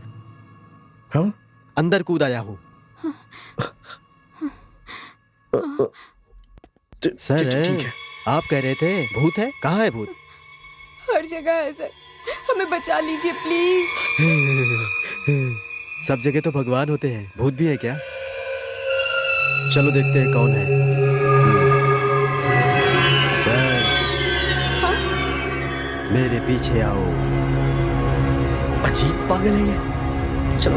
हाँ? अंदर कूद आया हूँ। सर ठीक है। आप कह रहे थे भूत है, कहाँ है भूत? हर जगह है सर, हमें बचा लीजिए प्लीज। सब जगह तो भगवान होते हैं, भूत भी है क्या? चलो देखते हैं कौन है। सर मेरे पीछे आओ। अजीब पागल है ये। चलो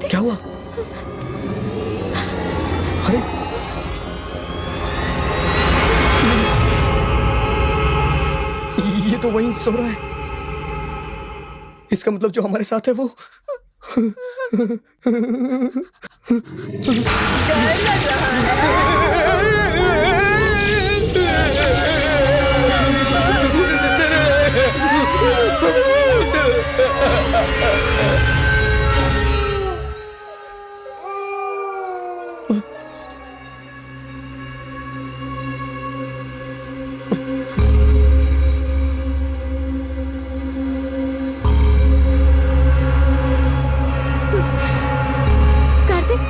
क्या हुआ? अरे ये तो वहीं सो रहा है। इसका मतलब जो हमारे साथ है वो कार्तिक,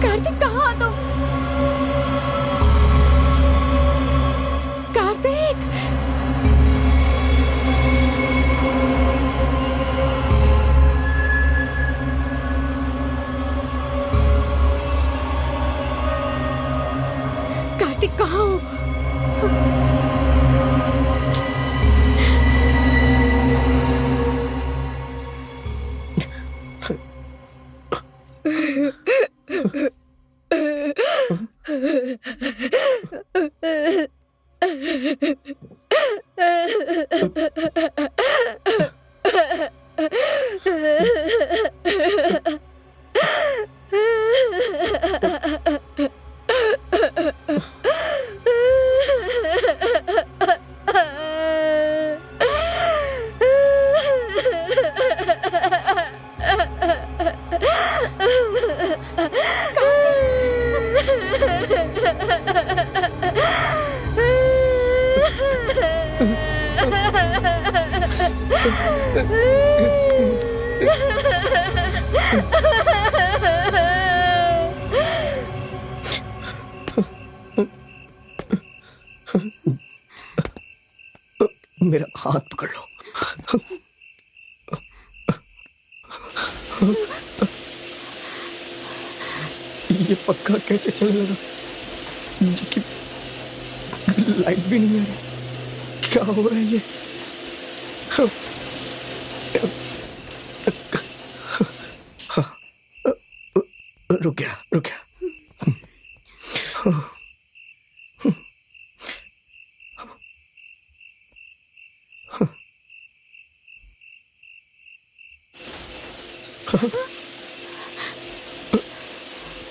कार्तिक कहाँ हो तुम? कार्तिक, कार्तिक कहाँ हो? मेरा हाथ पकड़ लो। ये पक्का कैसे चलने लगा जबकि लाइट भी नहीं आ रही? क्या हो रहा है ये? रुक गया, रुक गया।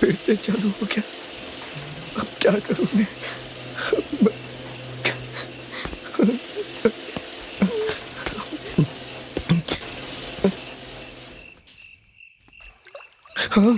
फिर से चालू हो गया। अब क्या करूं मैं? हाँ?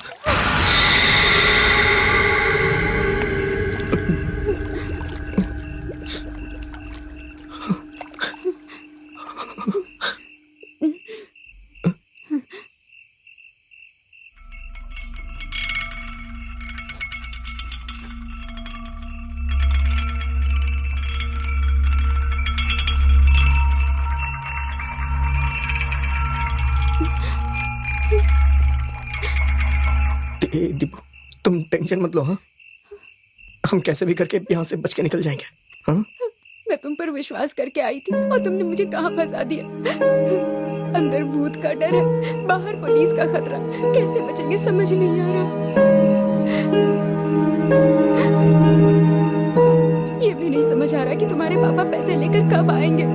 दीपू, तुम टेंशन मत लो। हाँ, हम कैसे भी करके यहाँ से बच के निकल जाएंगे। हाँ, मैं तुम पर विश्वास करके आई थी और तुमने मुझे कहाँ फंसा दिया। अंदर भूत का डर है, बाहर पुलिस का खतरा, कैसे बचेंगे समझ नहीं आ रहा। ये भी नहीं समझ आ रहा कि तुम्हारे पापा पैसे लेकर कब आएंगे।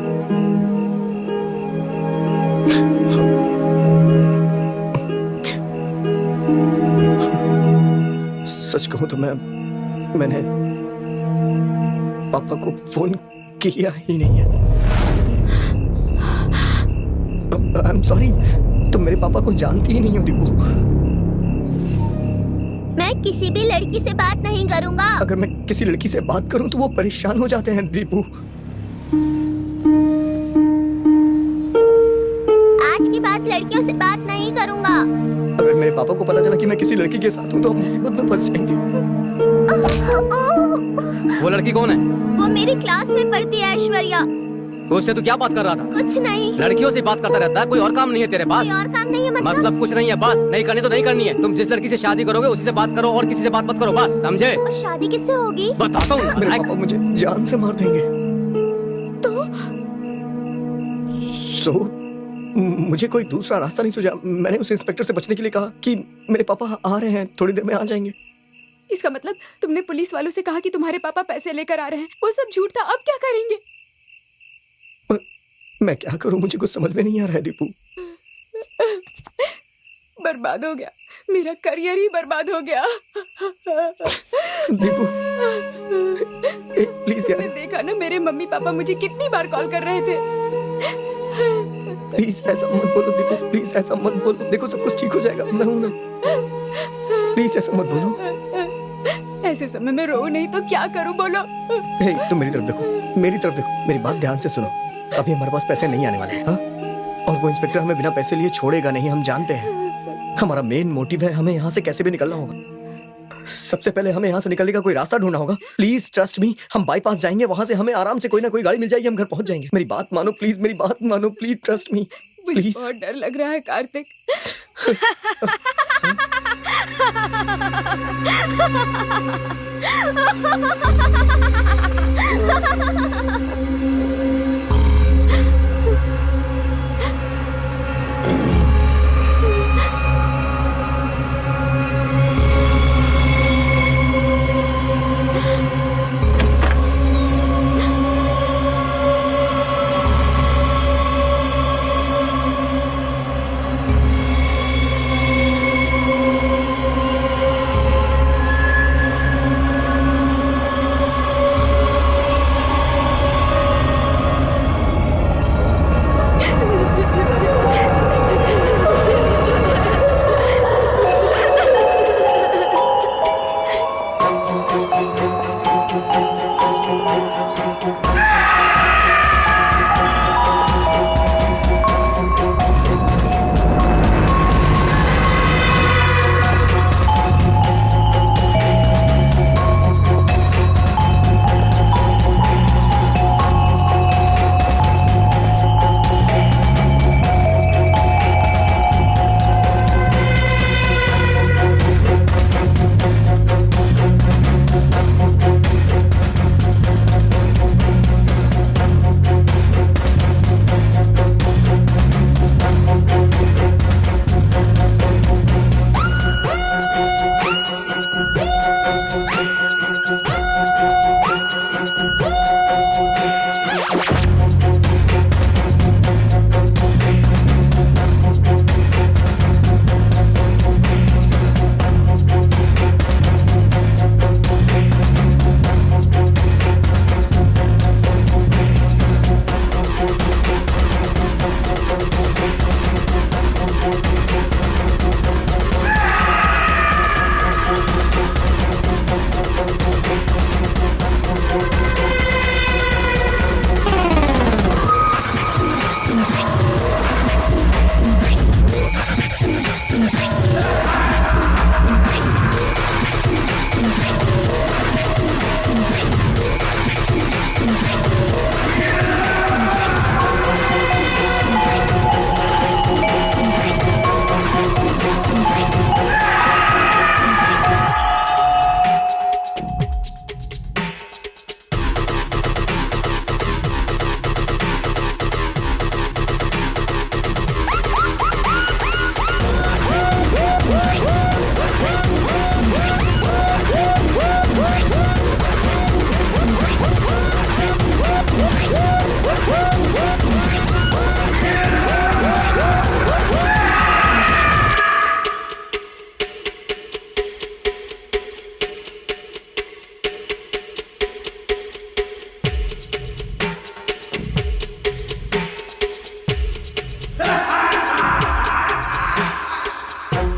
सच कहूं तो मैंने पापा को फोन किया ही नहीं है। आई एम सॉरी, तुम मेरे पापा को जानती ही नहीं हो दीपू। मैं किसी भी लड़की से बात नहीं करूंगा। अगर मैं किसी लड़की से बात करूं तो वो परेशान हो जाते हैं दीपू। आज के बाद लड़कियों से बात नहीं करूंगा। अगर मेरे पापा को पता चला कि मैं किसी लड़की के साथ हूं तो हम मुसीबत में फंस जाएंगे। वो लड़की कौन है? वो मेरी क्लास में पढ़ती है, ऐश्वर्या। उससे तू क्या बात कर रहा था? कुछ नहीं। लड़कियों से बात करता रहता है, कोई और काम नहीं है तेरे पास? कोई और काम नहीं है मतलब कुछ नहीं है, बस नहीं करनी तो नहीं करनी है। तुम जिस लड़की से शादी करोगे उसी से बात करो और किसी से बात मत करो, बस समझे? और शादी किससे होगी? बताता हूँ। मेरे पापा मुझे जान से मार देंगे। तो मुझे कोई दूसरा रास्ता नहीं सूझा। मैंने उस इंस्पेक्टर से बचने के लिए कहा कि मेरे पापा आ रहे हैं, थोड़ी देर में आ जाएंगे। इसका मतलब तुमने पुलिस वालों से कहा कि तुम्हारे पापा पैसे लेकर आ रहे हैं। वो सब झूठ था। अब क्या करेंगे? मैं क्या करूं, मुझे कुछ समझ में नहीं आ रहा है दीपू। बर्बाद हो गया, मेरा करियर ही बर्बाद हो गया। दीपू प्लीज यार, तुमने देखा ना मेरे मम्मी पापा मुझे कितनी बार कॉल कर रहे थे। प्लीज ऐसा मत बोलो दीपू, प्लीज ऐसा मत बोलो। देखो सब कुछ ठीक हो जाएगा, मैं हूं ना। प्लीज ऐसा मत बोलो। ऐसे समय में रो नहीं तो क्या करूं बोलो? हे, तुम मेरी तरफ देखो, मेरी तरफ देखो, मेरी बात ध्यान से सुनो। अभी हमारे पास पैसे नहीं आने वाले। हाँ, और वो इंस्पेक्टर हमें बिना पैसे लिए छोड़ेगा नहीं, हम जानते हैं। हमारा मेन मोटिव है हमें यहाँ से कैसे भी निकलना होगा। सबसे पहले हमें यहाँ से निकलने का कोई रास्ता ढूंढना होगा। प्लीज ट्रस्ट मी, हम बाईपास जाएंगे, वहां से हमें आराम से कोई ना कोई गाड़ी मिल जाएगी, हम घर पहुंच जाएंगे। मेरी बात मानो प्लीज, मेरी बात मानो प्लीज, ट्रस्ट मी मुझे प्लीज। बहुत डर लग रहा है कार्तिक।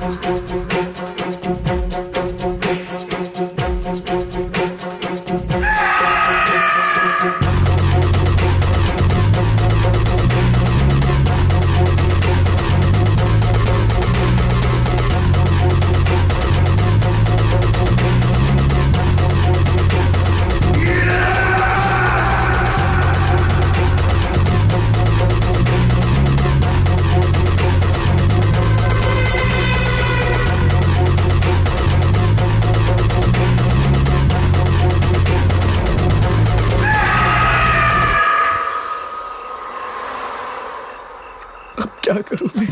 अब क्या करूं मैं?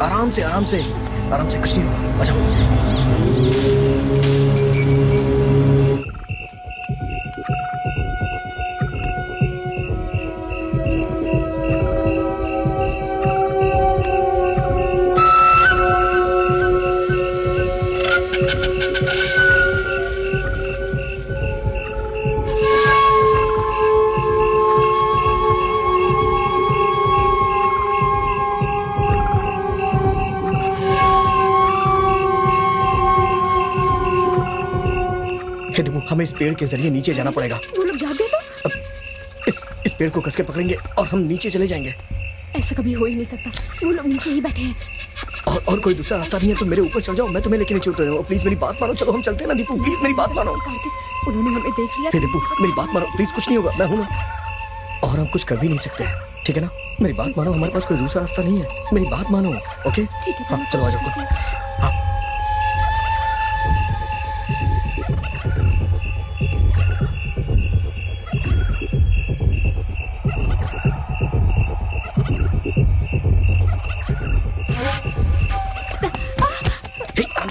आराम से आराम से कुछ नहीं होगा। आ जाओ। हे दिपू, हमें इस पेड़ के जरिए नीचे जाना पड़ेगा। वो लोग जाग गए तो? अब इस पेड़ को कस के पकड़ेंगे और हम नीचे चले जाएंगे। ऐसा कभी हो ही नहीं सकता। वो लोग नीचे ही बैठे हैं। और कोई दूसरा रास्ता नहीं है तो मेरे ऊपर चढ़ जाओ, मैं तुम्हें लेके नीचे उतर जाऊँ। प्लीज मेरी बात मानो, चलो हम चलते हैं ना दीपू, प्लीज मेरी बात मानो। कार्तिक, उन्होंने हमें देख लिया। हे दीपू मेरी बात मानो प्लीज, कुछ नहीं होगा, मैं हूं ना। और हम कुछ कर भी नहीं सकते, ठीक है ना? मेरी बात मानो, हमारे पास कोई दूसरा रास्ता नहीं है, मेरी बात मानो। ओके ठीक है, हाँ चलो आ जाओ। हाँ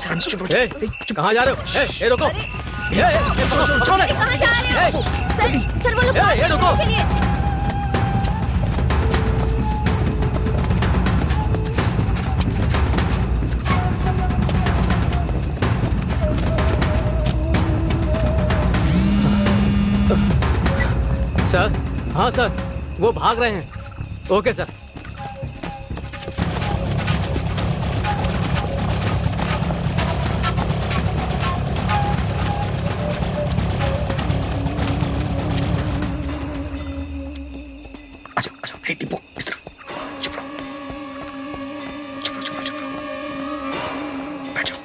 आराम से चुप रहो। कहाँ जा रहे हो? ए, रुको। पकड़ो नहीं। कहाँ जा रहे हो? सर वो लोग रुको। चलिए। सर, हाँ सर, वो भाग रहे हैं। Okay sir. हे टिपो इस तरफ, चुप रहो, चुप रहो, बैठ जाओ।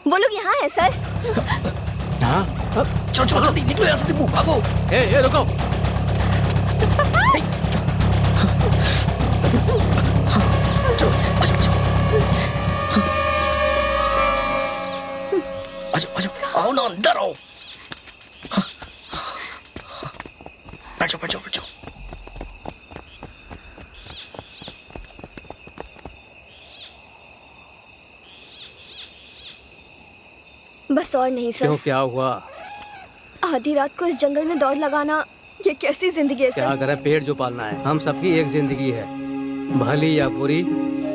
वो लोग यहाँ है सर। हाँ? चलो चलो जल्दी निकलो यहाँ से दीपू, भागो। ए, रुको। चलो आ जाओ, आओ ना, अंदर आओ। बैठ जाओ बैठ जाओ बैठ जाओ। बस और नहीं क्यों, सर। क्या हुआ? आधी रात को इस जंगल में दौड़ लगाना, ये कैसी जिंदगी है क्या सर? करें, पेट जो पालना है। हम सबकी एक जिंदगी है, भली या बुरी,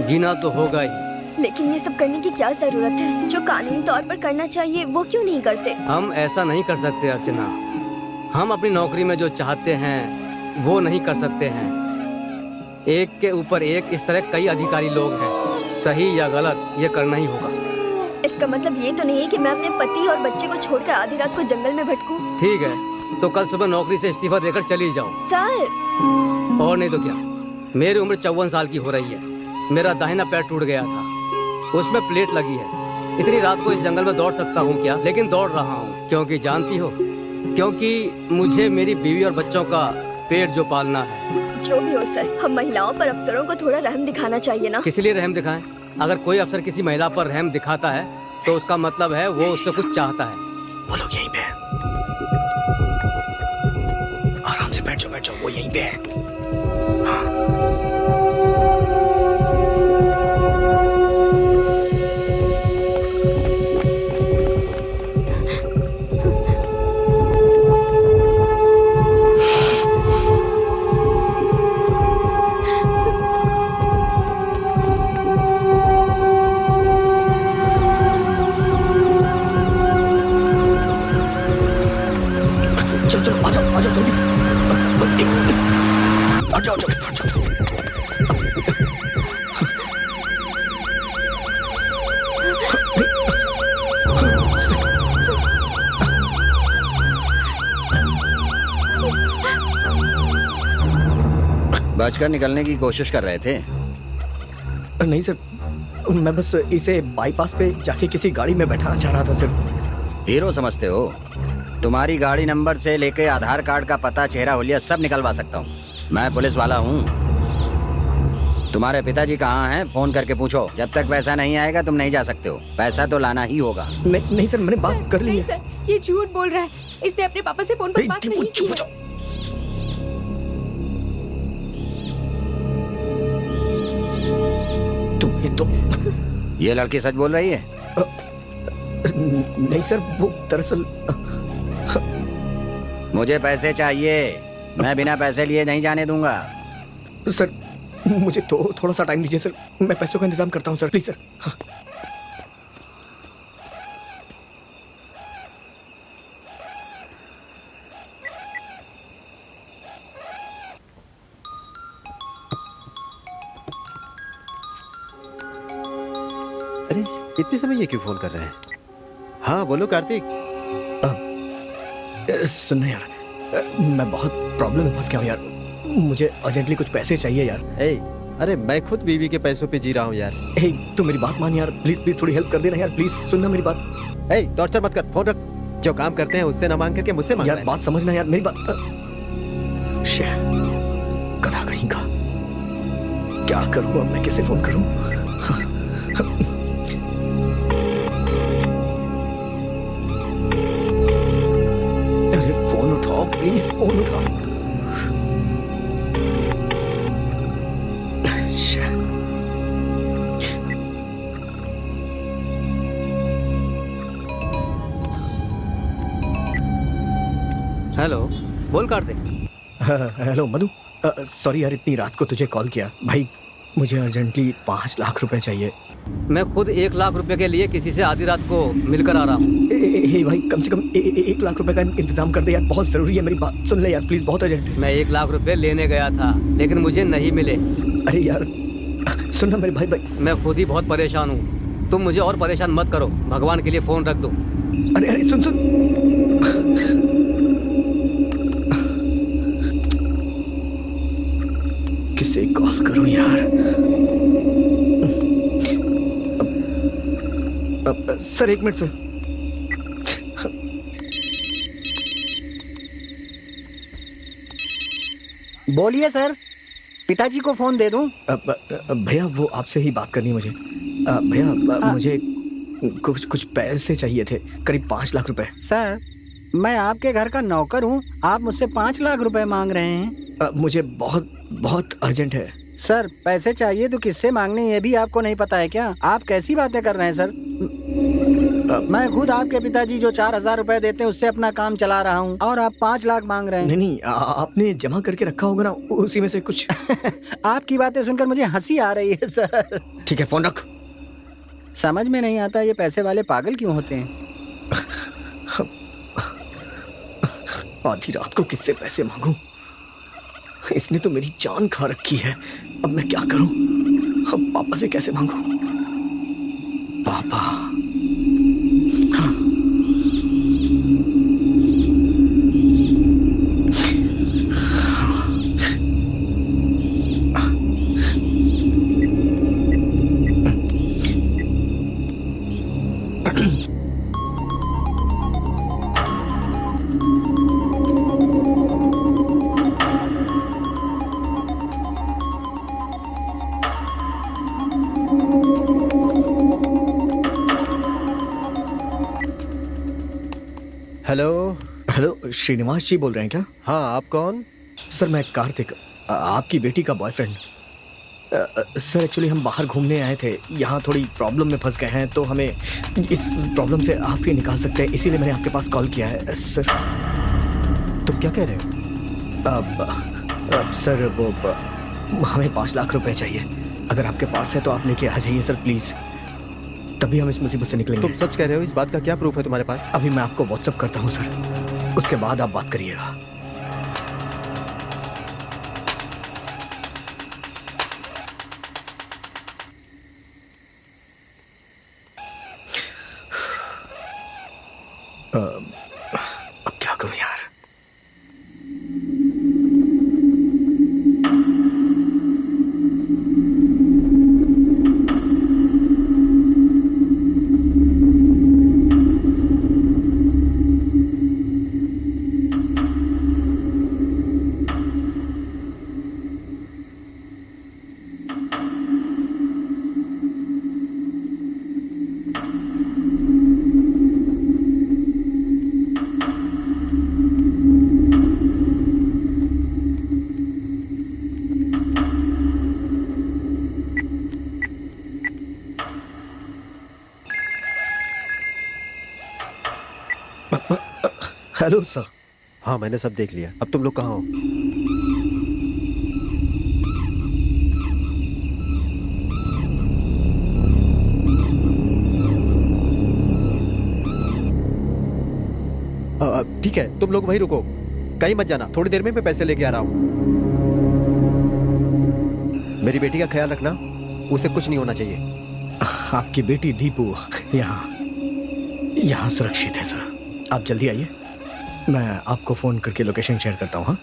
जीना तो होगा ही। लेकिन ये सब करने की क्या जरूरत है? जो कानूनी तौर पर करना चाहिए वो क्यों नहीं करते? हम ऐसा नहीं कर सकते अर्चना। हम अपनी नौकरी में जो चाहते हैं वो नहीं कर सकते हैं। एक के ऊपर एक इस तरह कई अधिकारी लोग हैं, सही या गलत ये करना ही होगा। इसका मतलब ये तो नहीं है कि मैं अपने पति और बच्चे को छोड़कर आधी रात को जंगल में भटकूं। ठीक है, तो कल सुबह नौकरी से इस्तीफा देकर चली जाओ। सर और नहीं तो क्या, मेरी उम्र 54 साल की हो रही है। मेरा दाहिना पैर टूट गया था, उसमें प्लेट लगी है। इतनी रात को इस जंगल में दौड़ सकता हूँ क्या? लेकिन दौड़ रहा हूँ क्योंकि जानती हो, क्योंकि मुझे मेरी बीवी और बच्चों का पेट जो पालना है। जो भी हो सर, हम महिलाओं पर अफसरों को थोड़ा रहम दिखाना चाहिए ना। किस लिए रहम दिखाएं? अगर कोई अफसर किसी महिला पर रहम दिखाता है तो उसका मतलब है वो उससे कुछ चाहता है। वो लोग यहीं पे हैं। आराम से बैठ जाओ वो यहीं पे है। चलो चलो आ जाओ जल्दी। आ जाओ आ जाओ। बचकर निकलने की कोशिश कर रहे थे। नहीं सर, मैं बस इसे बाईपास पे जाके किसी गाड़ी में बैठाना चाह रहा था सर। हीरो समझते हो? तुम्हारी गाड़ी नंबर से लेके आधार कार्ड का पता, चेहरा, हुलिया सब निकलवा सकता हूँ। मैं पुलिस वाला हूँ। तुम्हारे पिताजी कहाँ हैं? फोन करके पूछो। जब तक पैसा नहीं आएगा तुम नहीं जा सकते हो। पैसा तो लाना ही होगा। नहीं सर, मैंने बात कर ली नहीं है। सर, ये झूठ बोल रहा है। इसने अपने पापा से फोन पर बात नहीं की चुप हो है। जाओ। तुम ये तो ये लड़की सच बोल रही है? नहीं सर, वो दरअसल मुझे पैसे चाहिए। मैं बिना पैसे लिए नहीं जाने दूंगा। सर मुझे तो थोड़ा सा टाइम दीजिए सर, मैं पैसों का इंतजाम करता हूँ सर, प्लीज सर। हाँ। अरे इतने समय ये क्यों फोन कर रहे हैं? हाँ बोलो कार्तिक। सुनना यार, मैं बहुत प्रॉब्लम में फंस गया हूँ यार। मुझे अर्जेंटली कुछ पैसे चाहिए यार। ए, अरे मैं खुद बीवी के पैसों पे जी रहा हूँ यार। ए, तू मेरी बात मान यार, प्लीज प्लीज थोड़ी हेल्प कर देना यार, प्लीज सुनना मेरी बात। ए, टॉर्चर मत कर, फोन रख। जो काम करते हैं उससे ना मांग करके मुझसे मांग यार बात समझना यार, मेरी बात। गधा कहीं का, क्या करूँ अब मैं, किसे फोन करूँ? अरे फोन उठाओ प्लीज, फोन उठाओ। हेलो, बोल कार्तिक। हेलो मधु, सॉरी यार इतनी रात को तुझे कॉल किया। भाई मुझे अर्जेंटली 5 लाख रुपए चाहिए। मैं खुद 1 लाख रुपए के लिए किसी से आधी रात को मिलकर आ रहा हूँ। भाई कम से कम 1 लाख रुपए का इंतजाम कर दे यार, बहुत जरूरी है, मेरी बात सुन ले यार प्लीज, बहुत अर्जेंट है। मैं 1 लाख रुपए लेने गया था लेकिन मुझे नहीं मिले। अरे यार सुनना मेरे भाई। मैं खुद ही बहुत परेशान हूँ, तुम मुझे और परेशान मत करो। भगवान के लिए फोन रख दो। अरे सुन किसे कॉल करूं यार? Sir 1 minute sir. बोलिए सर, पिताजी को फोन दे दूं? भैया वो आपसे ही बात करनी है मुझे। भैया मुझे कुछ पैसे चाहिए थे, करीब 5 लाख रुपए। सर मैं आपके घर का नौकर हूँ, आप मुझसे 5 लाख रुपए मांग रहे हैं। मुझे बहुत बहुत अर्जेंट है। सर पैसे चाहिए तो किससे मांगने ये भी आपको नहीं पता है क्या? आप कैसी बातें कर रहे हैं सर? मैं खुद आपके पिताजी जो 4,000 रुपए देते हैं उससे अपना काम चला रहा हूँ और आप 5 लाख मांग रहे हैं। नहीं नहीं, आपने जमा करके रखा होगा ना, उसी में से कुछ। आपकी बातें सुनकर मुझे हंसी आ रही है सर। ठीक है, फोन रख। समझ में नहीं आता ये पैसे वाले पागल क्यों होते हैं। आधी रात को किससे पैसे मांगूं? इसने तो मेरी जान खा रखी है। अब मैं क्या करूं? अब पापा से कैसे मांगूं? पापा, हाँ। हेलो। हेलो, श्रीनिवास जी बोल रहे हैं क्या? हाँ, आप कौन? सर मैं कार्तिक, आपकी बेटी का बॉयफ्रेंड। सर एक्चुअली हम बाहर घूमने आए थे, यहाँ थोड़ी प्रॉब्लम में फंस गए हैं, तो हमें इस प्रॉब्लम से आप ही निकाल सकते हैं, इसीलिए मैंने आपके पास कॉल किया है सर। तुम क्या कह रहे हो? सर वो हमें 5 लाख रुपए चाहिए। अगर आपके पास है तो आप लेके आ जाइए सर प्लीज़, तभी हम इस मुसीबत से निकलेंगे। तुम सच कह रहे हो? इस बात का क्या प्रूफ है तुम्हारे पास? अभी मैं आपको व्हाट्सअप करता हूँ सर, उसके बाद आप बात करिएगा। अब क्या करूं यार? Hello sir. हाँ, मैंने सब देख लिया। अब तुम लोग कहाँ हो? ठीक है, तुम लोग वहीं रुको, कहीं मत जाना। थोड़ी देर में मैं पैसे लेके आ रहा हूँ। मेरी बेटी का ख्याल रखना, उसे कुछ नहीं होना चाहिए। आपकी बेटी दीपू यहाँ सुरक्षित है सर, आप जल्दी आइए। मैं आपको फ़ोन करके लोकेशन शेयर करता हूँ।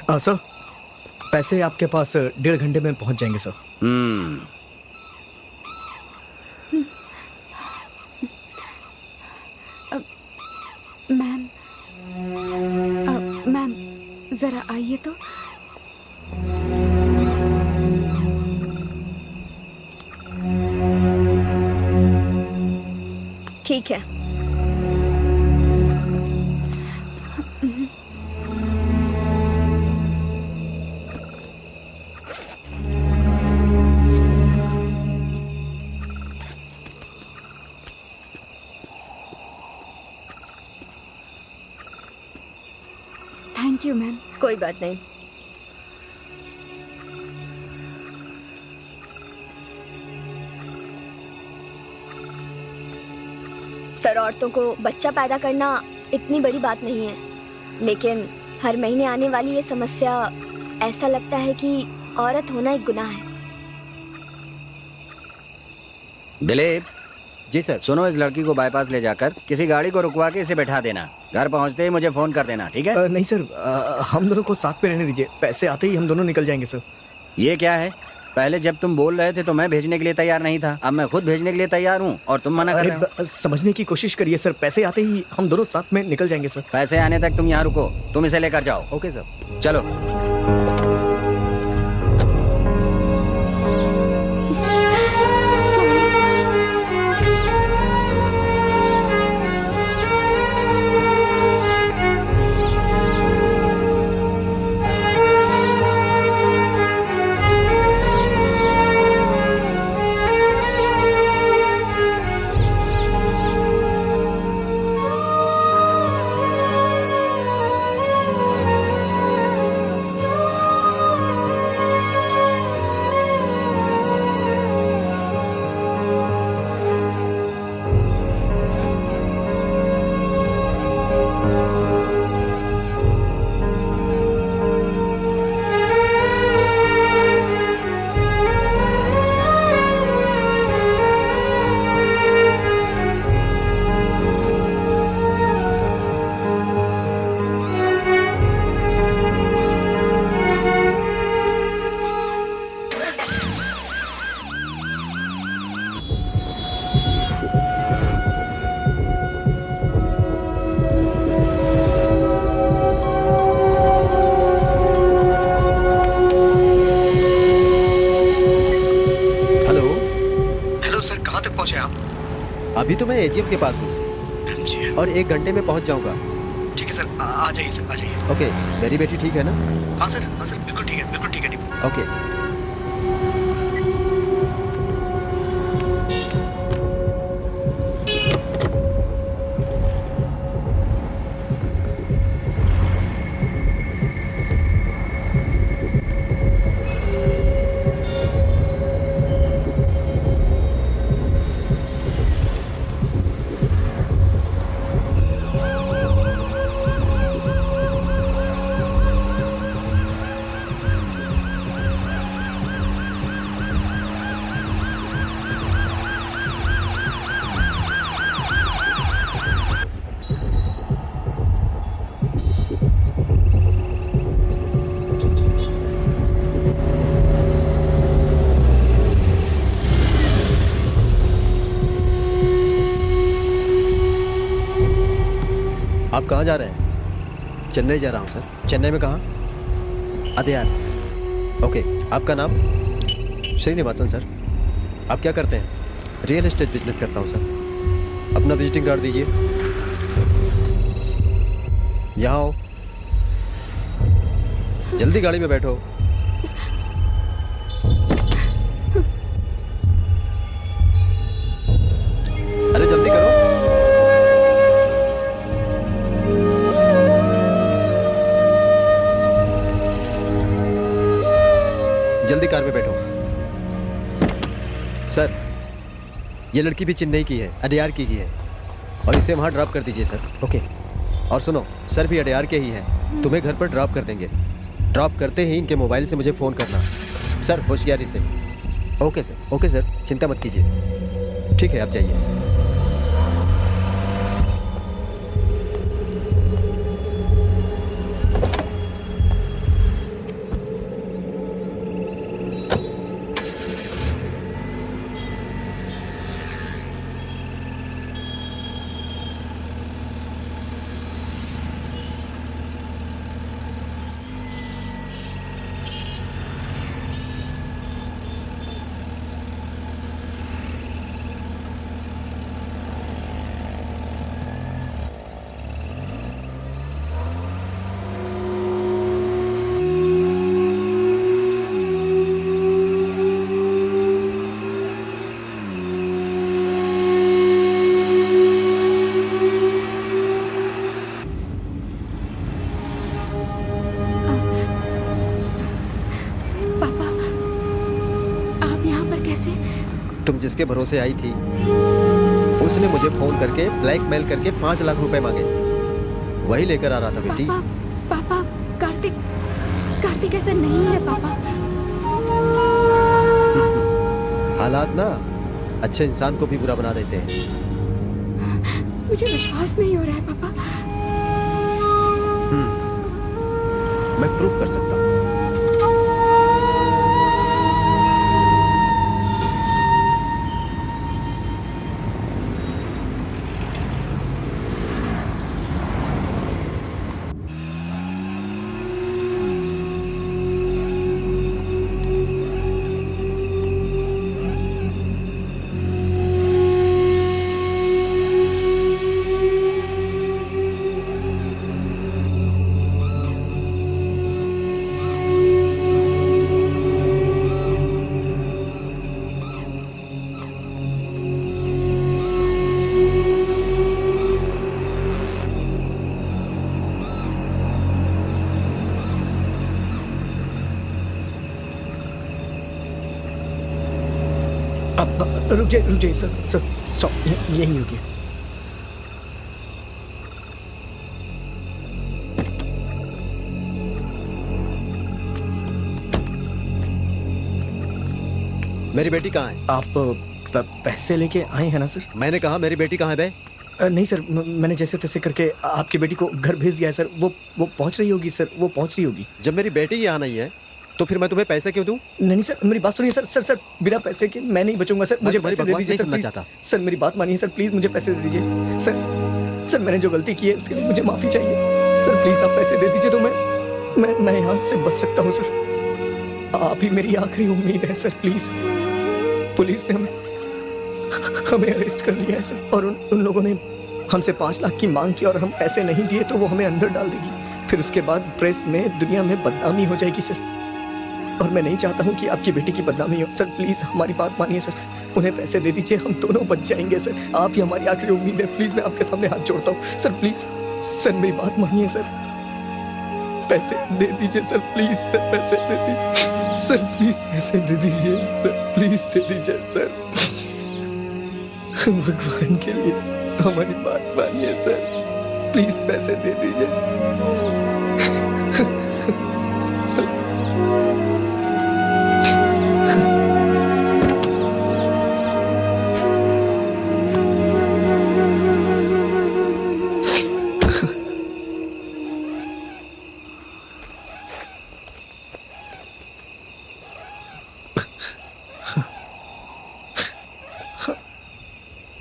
हाँ सर, पैसे आपके पास 1.5 घंटे में पहुँच जाएंगे सर। मैम जरा आइए तो। ठीक है। Thank you ma'am. कोई बात नहीं। सर, औरतों को बच्चा पैदा करना इतनी बड़ी बात नहीं है, लेकिन हर महीने आने वाली ये समस्या, ऐसा लगता है कि औरत होना एक गुनाह है। दिलीप जी सर। सुनो, इस लड़की को बाईपास ले जाकर किसी गाड़ी को रुकवा के इसे बैठा देना। घर पहुंचते ही मुझे फोन कर देना, ठीक है? नहीं सर, हम दोनों को साथ में रहने दीजिए, पैसे आते ही हम दोनों निकल जाएंगे सर। ये क्या है? पहले जब तुम बोल रहे थे तो मैं भेजने के लिए तैयार नहीं था, अब मैं खुद भेजने के लिए तैयार हूँ और तुम मना कर रहे हो। समझने की कोशिश करिए सर, पैसे आते ही हम दोनों साथ में निकल जाएंगे सर। पैसे आने तक तुम यहाँ रुको, तुम इसे लेकर जाओ। Okay sir. चलो। अभी तो मैं एजीएम के पास हूँ जी और 1 घंटे में पहुँच जाऊँगा। ठीक है सर, आ जाइए सर, आ जाइए। ओके, मेरी बेटी ठीक है ना? हाँ सर, बिल्कुल ठीक है, बिल्कुल ठीक है दीपू। ओके। आप कहाँ जा रहे हैं? चेन्नई जा रहा हूँ सर। चेन्नई में कहाँ? अदयार। ओके, आपका नाम? श्रीनिवासन सर। आप क्या करते हैं? रियल एस्टेट बिजनेस करता हूँ सर। अपना विजिटिंग कार्ड दीजिए। यहाँ आओ, जल्दी गाड़ी में बैठो। अरे जल्दी करो। जल्दी कार में बैठो। सर, ये लड़की भी चेन्नई की है, अडयार की ही है, और इसे वहाँ ड्रॉप कर दीजिए सर। ओके। और सुनो, सर भी अडयार के ही हैं, तुम्हें घर पर ड्रॉप कर देंगे। ड्रॉप करते ही इनके मोबाइल से मुझे फ़ोन करना। सर, होशियारी से। ओके सर, चिंता मत कीजिए। ठीक है, आप जाइए। पापा, आप यहाँ पर कैसे? तुम जिसके भरोसे आई थी, उसने मुझे फ़ोन करके ब्लैकमेल करके 5 लाख रुपए मांगे। वही लेकर आ रहा था बेटी। पापा, कार्तिक ऐसा नहीं है पापा। हालात ना अच्छे इंसान को भी बुरा बना देते हैं। मुझे विश्वास नहीं हो रहा है पापा। मैं प्रूफ कर सकता हूँ। अब रुक जाइए सर, स्टॉप, यहीं रुकिए। मेरी बेटी कहाँ है? आप पैसे लेके आए हैं ना सर? मैंने कहा मेरी बेटी कहाँ है बे? नहीं सर, मैंने जैसे तैसे करके आपकी बेटी को घर भेज दिया है सर। वो पहुंच रही होगी सर, वो पहुंच रही होगी। जब मेरी बेटी यहाँ नहीं है तो फिर मैं तुम्हें पैसे क्यों दूं? नहीं सर, मेरी बात सुनिए सर, बिना पैसे के मैं नहीं बचूंगा सर। मुझे पैसे दे दीजिए सर, प्लीज। सर मेरी बात मानिए सर, प्लीज मुझे पैसे दे दीजिए सर। मैंने जो गलती की है उसके लिए मुझे माफी चाहिए सर। प्लीज आप पैसे दे दीजिए तो मैं यहाँ से बच सकता हूँ सर। आप ही मेरी आखिरी उम्मीद है सर, प्लीज। पुलिस ने हमें हमें अरेस्ट कर लिया है सर, और उन लोगों ने हमसे 5 लाख की मांग की और हम पैसे नहीं दिए तो वो हमें अंदर डाल देगी। फिर उसके बाद प्रेस में, दुनिया में बदनामी हो जाएगी सर, और मैं नहीं चाहता हूँ कि आपकी बेटी की बदनामी हो। सर प्लीज हमारी बात मानिए सर, उन्हें पैसे दे दीजिए, हम दोनों बच जाएंगे सर। आप ही हमारी आखिरी उम्मीद है, प्लीज मैं आपके सामने हाथ जोड़ता हूँ सर, प्लीज सर मेरी बात मानिए सर, पैसे दे दीजिए सर, प्लीज सर पैसे दे दीजिए सर, प्लीज पैसे दे दीजिए सर, प्लीज दे दीजिए सर, भगवान के लिए हमारी बात मानिए सर, प्लीज पैसे दे दीजिए।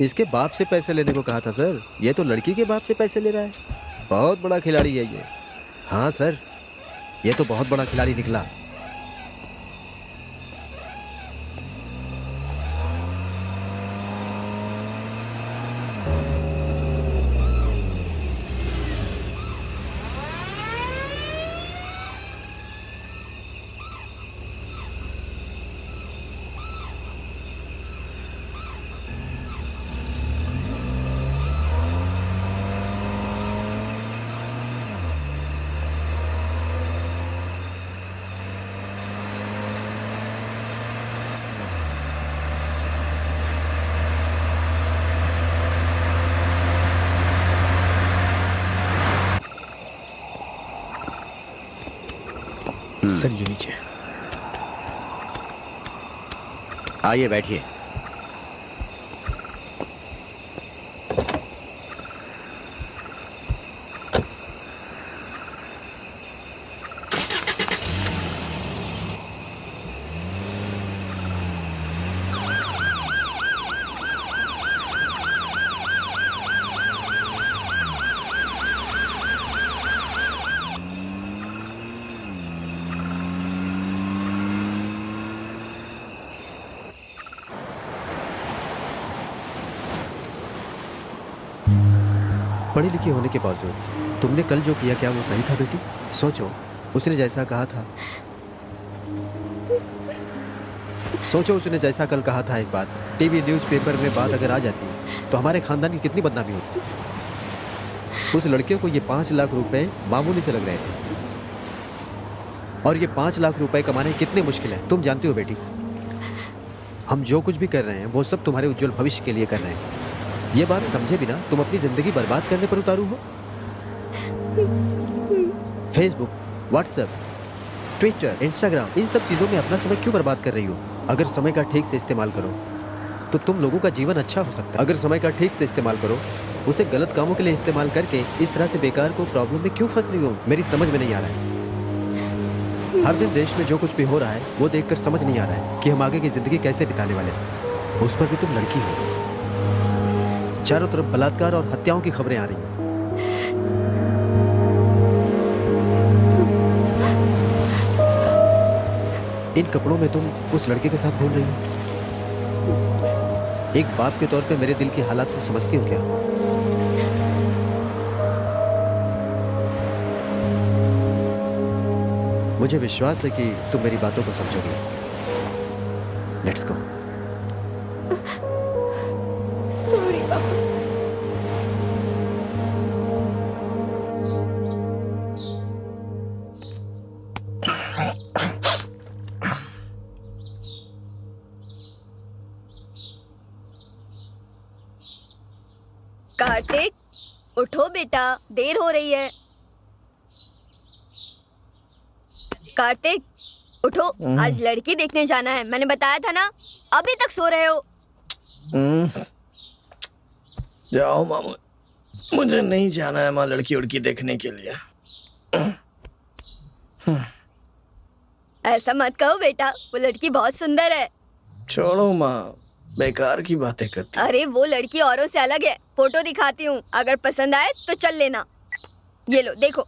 इसके बाप से पैसे लेने को कहा था सर, ये तो लड़की के बाप से पैसे ले रहा है। बहुत बड़ा खिलाड़ी है ये। हाँ सर, ये तो बहुत बड़ा खिलाड़ी निकला। सर ये नीचे। आइए बैठिए। पढ़ी लिखी होने के बावजूद तुमने कल जो किया, क्या वो सही था बेटी? सोचो, उसने जैसा कहा था, सोचो उसने जैसा कल कहा था, एक बात टीवी न्यूज़पेपर में बात अगर आ जाती तो हमारे खानदान की कितनी बदनामी होती। उस लड़के को ये 5 लाख रुपए मामूली से लग रहे थे, और ये 5 लाख रुपए कमाने कितने मुश्किल है तुम जानती हो बेटी। हम जो कुछ भी कर रहे हैं वो सब तुम्हारे उज्जवल भविष्य के लिए कर रहे हैं। ये बात समझे बिना तुम अपनी जिंदगी बर्बाद करने पर उतारू हो। फेसबुक, व्हाट्सएप, ट्विटर, इंस्टाग्राम, इन सब चीजों में अपना समय क्यों बर्बाद कर रही हो? अगर समय का ठीक से इस्तेमाल करो तो तुम लोगों का जीवन अच्छा हो सकता है। अगर समय का ठीक से इस्तेमाल करो, उसे गलत कामों के लिए इस्तेमाल करके इस तरह से बेकार को प्रॉब्लम में क्यों फंस रही हो? मेरी समझ में नहीं आ रहा है। हर दिन देश में जो कुछ भी हो रहा है वो देखकर समझ नहीं आ रहा है कि हम आगे की जिंदगी कैसे बिताने वाले हैं। उस पर भी तुम लड़की हो। चारों तरफ बलात्कार और हत्याओं की खबरें आ रही हैं। इन कपड़ों में तुम उस लड़के के साथ घूम रही हो। एक बाप के तौर पे मेरे दिल की हालात को समझती हो क्या? मुझे विश्वास है कि तुम मेरी बातों को समझोगी। Let's go. सॉरी पापा। कार्तिक, उठो बेटा, देर हो रही है। कार्तिक, उठो, आज लड़की देखने जाना है, मैंने बताया था ना। अभी तक सो रहे हो। जाओ मामू, मुझे नहीं जाना है माँ लड़की उड़की देखने के लिए। ऐसा मत कहो बेटा, वो लड़की बहुत सुंदर है। छोड़ो माँ, बेकार की बातें करती। अरे वो लड़की औरों से अलग है, फोटो दिखाती हूँ, अगर पसंद आए तो चल लेना। ये लो देखो।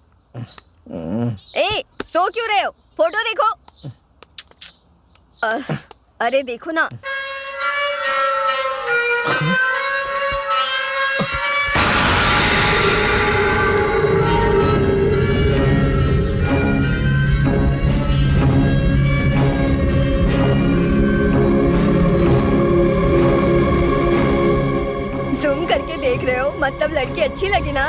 ए, सो क्यों रहे हो? फोटो देखो। अरे देखो ना। जूम करके देख रहे हो, मतलब लड़की अच्छी लगी ना?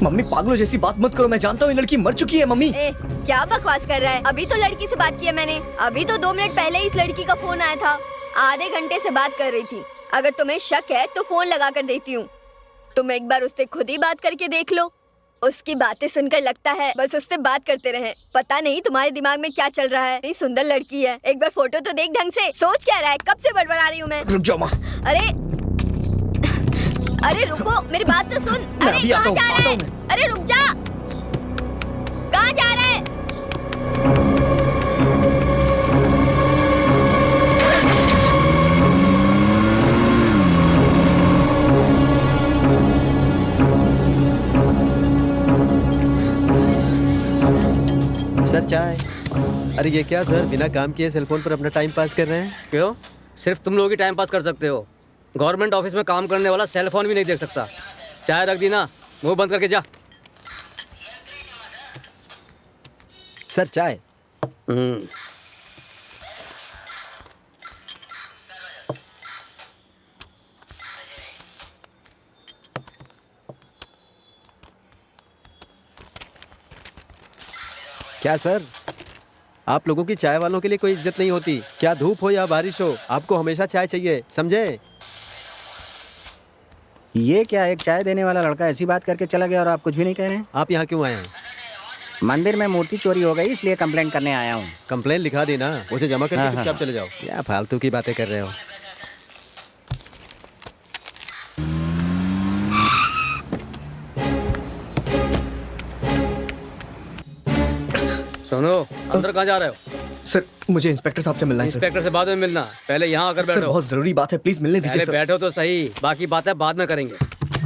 मम्मी पागलों जैसी बात मत करो, मैं जानता हूँ ये लड़की मर चुकी है मम्मी। ए, क्या बकवास कर रहा है? अभी तो लड़की से बात की है मैंने। अभी तो 2 मिनट पहले इस लड़की का फोन आया था। आधे घंटे से बात कर रही थी। अगर तुम्हें शक है तो फोन लगा कर देती हूँ। तुम एक बार उससे खुद ही बात करके देख लो। उसकी बातें सुनकर लगता है बस उससे बात करते रहे। पता नहीं तुम्हारे दिमाग में क्या चल रहा है। इतनी सुंदर लड़की है, एक बार फोटो तो देख ढंग से। सोच क्या रहा है? कब से बड़बड़ा रही हूँ मैं। रुक जाओ माँ। अरे अरे रुको, मेरी बात तो सुन। मैं अरे अभी आता कहाँ हूँ, जा रहा आता है? हूँ मैं। अरे रुक जा, कहाँ जा रहा है? सर चाय। अरे ये क्या सर, बिना काम किए सेलफोन पर अपना टाइम पास कर रहे हैं? क्यों? सिर्फ तुम लोग ही टाइम पास कर सकते हो। गवर्नमेंट ऑफिस में काम करने वाला सेल फोन भी नहीं देख सकता। चाय रख दी ना, मुंह बंद करके जा। सर चाय। क्या सर, आप लोगों की चाय वालों के लिए कोई इज्जत नहीं होती क्या? धूप हो या बारिश हो, आपको हमेशा चाय चाहिए, समझे? ये क्या, एक चाय देने वाला लड़का ऐसी बात करके चला गया और आप कुछ भी नहीं कह रहे हैं? आप यहाँ क्यों आए हैं? मंदिर में मूर्ति चोरी हो गई, इसलिए कंप्लेंट करने आया हूँ। कंप्लेन लिखा देना, उसे जमा करके हाँ, चुपचाप हाँ। चले जाओ। क्या फालतू की बातें कर रहे हो? सुनो, अंदर कहाँ जा रहे हो? सर मुझे इंस्पेक्टर साहब से मिलना है सर। इंस्पेक्टर से बाद में मिलना, पहले यहाँ आकर सर बैठो। बहुत जरूरी बात है, प्लीज मिलने दीजिए पहले सर। बैठो तो सही, बाकी बातें बाद में करेंगे।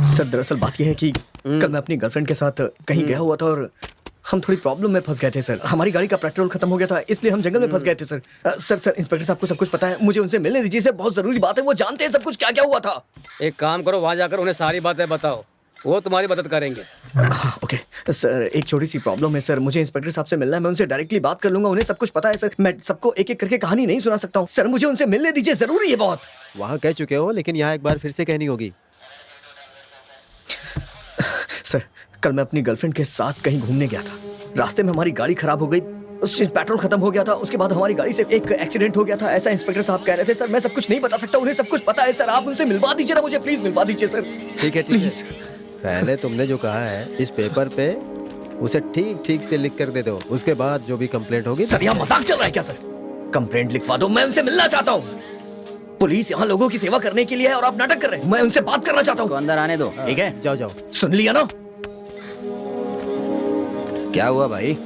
सर दरअसल बात यह है कि कल मैं अपनी गर्लफ्रेंड के साथ कहीं गया हुआ था और हम थोड़ी प्रॉब्लम में फंस गए थे सर। हमारी गाड़ी का पेट्रोल खत्म हो गया था, इसलिए हम जंगल में फंस गए थे सर। सर इंस्पेक्टर साहब को सब कुछ पता है, मुझे उनसे मिलने दीजिए सर, बहुत जरूरी बात है, वो जानते हैं सब कुछ क्या क्या हुआ था। एक काम करो, वहाँ जाकर उन्हें सारी बातें बताओ, वो तुम्हारी मदद करेंगे। हाँ ओके सर, एक छोटी सी प्रॉब्लम है सर, मुझे इंस्पेक्टर साहब से मिलना है, मैं उनसे डायरेक्टली बात कर लूंगा, उन्हें सब कुछ पता है सर। मैं सबको एक एक करके कहानी नहीं सुना सकता हूँ सर, मुझे उनसे मिलने दीजिए, जरूरी है बहुत। वहाँ कह चुके हो, लेकिन यहाँ एक बार फिर से कहनी होगी। सर कल मैं अपनी गर्लफ्रेंड के साथ कहीं घूमने गया था, रास्ते में हमारी गाड़ी खराब हो गई, उससे पेट्रोल खत्म हो गया था, उसके बाद हमारी गाड़ी से एक एक्सीडेंट हो गया था, ऐसा इंस्पेक्टर साहब कह रहे थे सर। मैं सब कुछ नहीं बता सकता, उन्हें सब कुछ पता है सर, आप उनसे मिलवा दीजिए ना मुझे, प्लीज मिलवा दीजिए सर। ठीक है प्लीज। पहले तुमने जो कहा है इस पेपर पे उसे ठीक ठीक से लिख कर दे दो, उसके बाद जो भी कंप्लेंट होगी। सर यहाँ मजाक चल रहा है क्या सर? कंप्लेंट लिखवा दो, मैं उनसे मिलना चाहता हूँ। पुलिस यहाँ लोगों की सेवा करने के लिए है और आप नाटक कर रहे हैं, मैं उनसे बात करना चाहता उसको हूँ। अंदर आने दो, ठीक है? जाओ जाओ। सुन लिया ना? क्या हुआ भाई?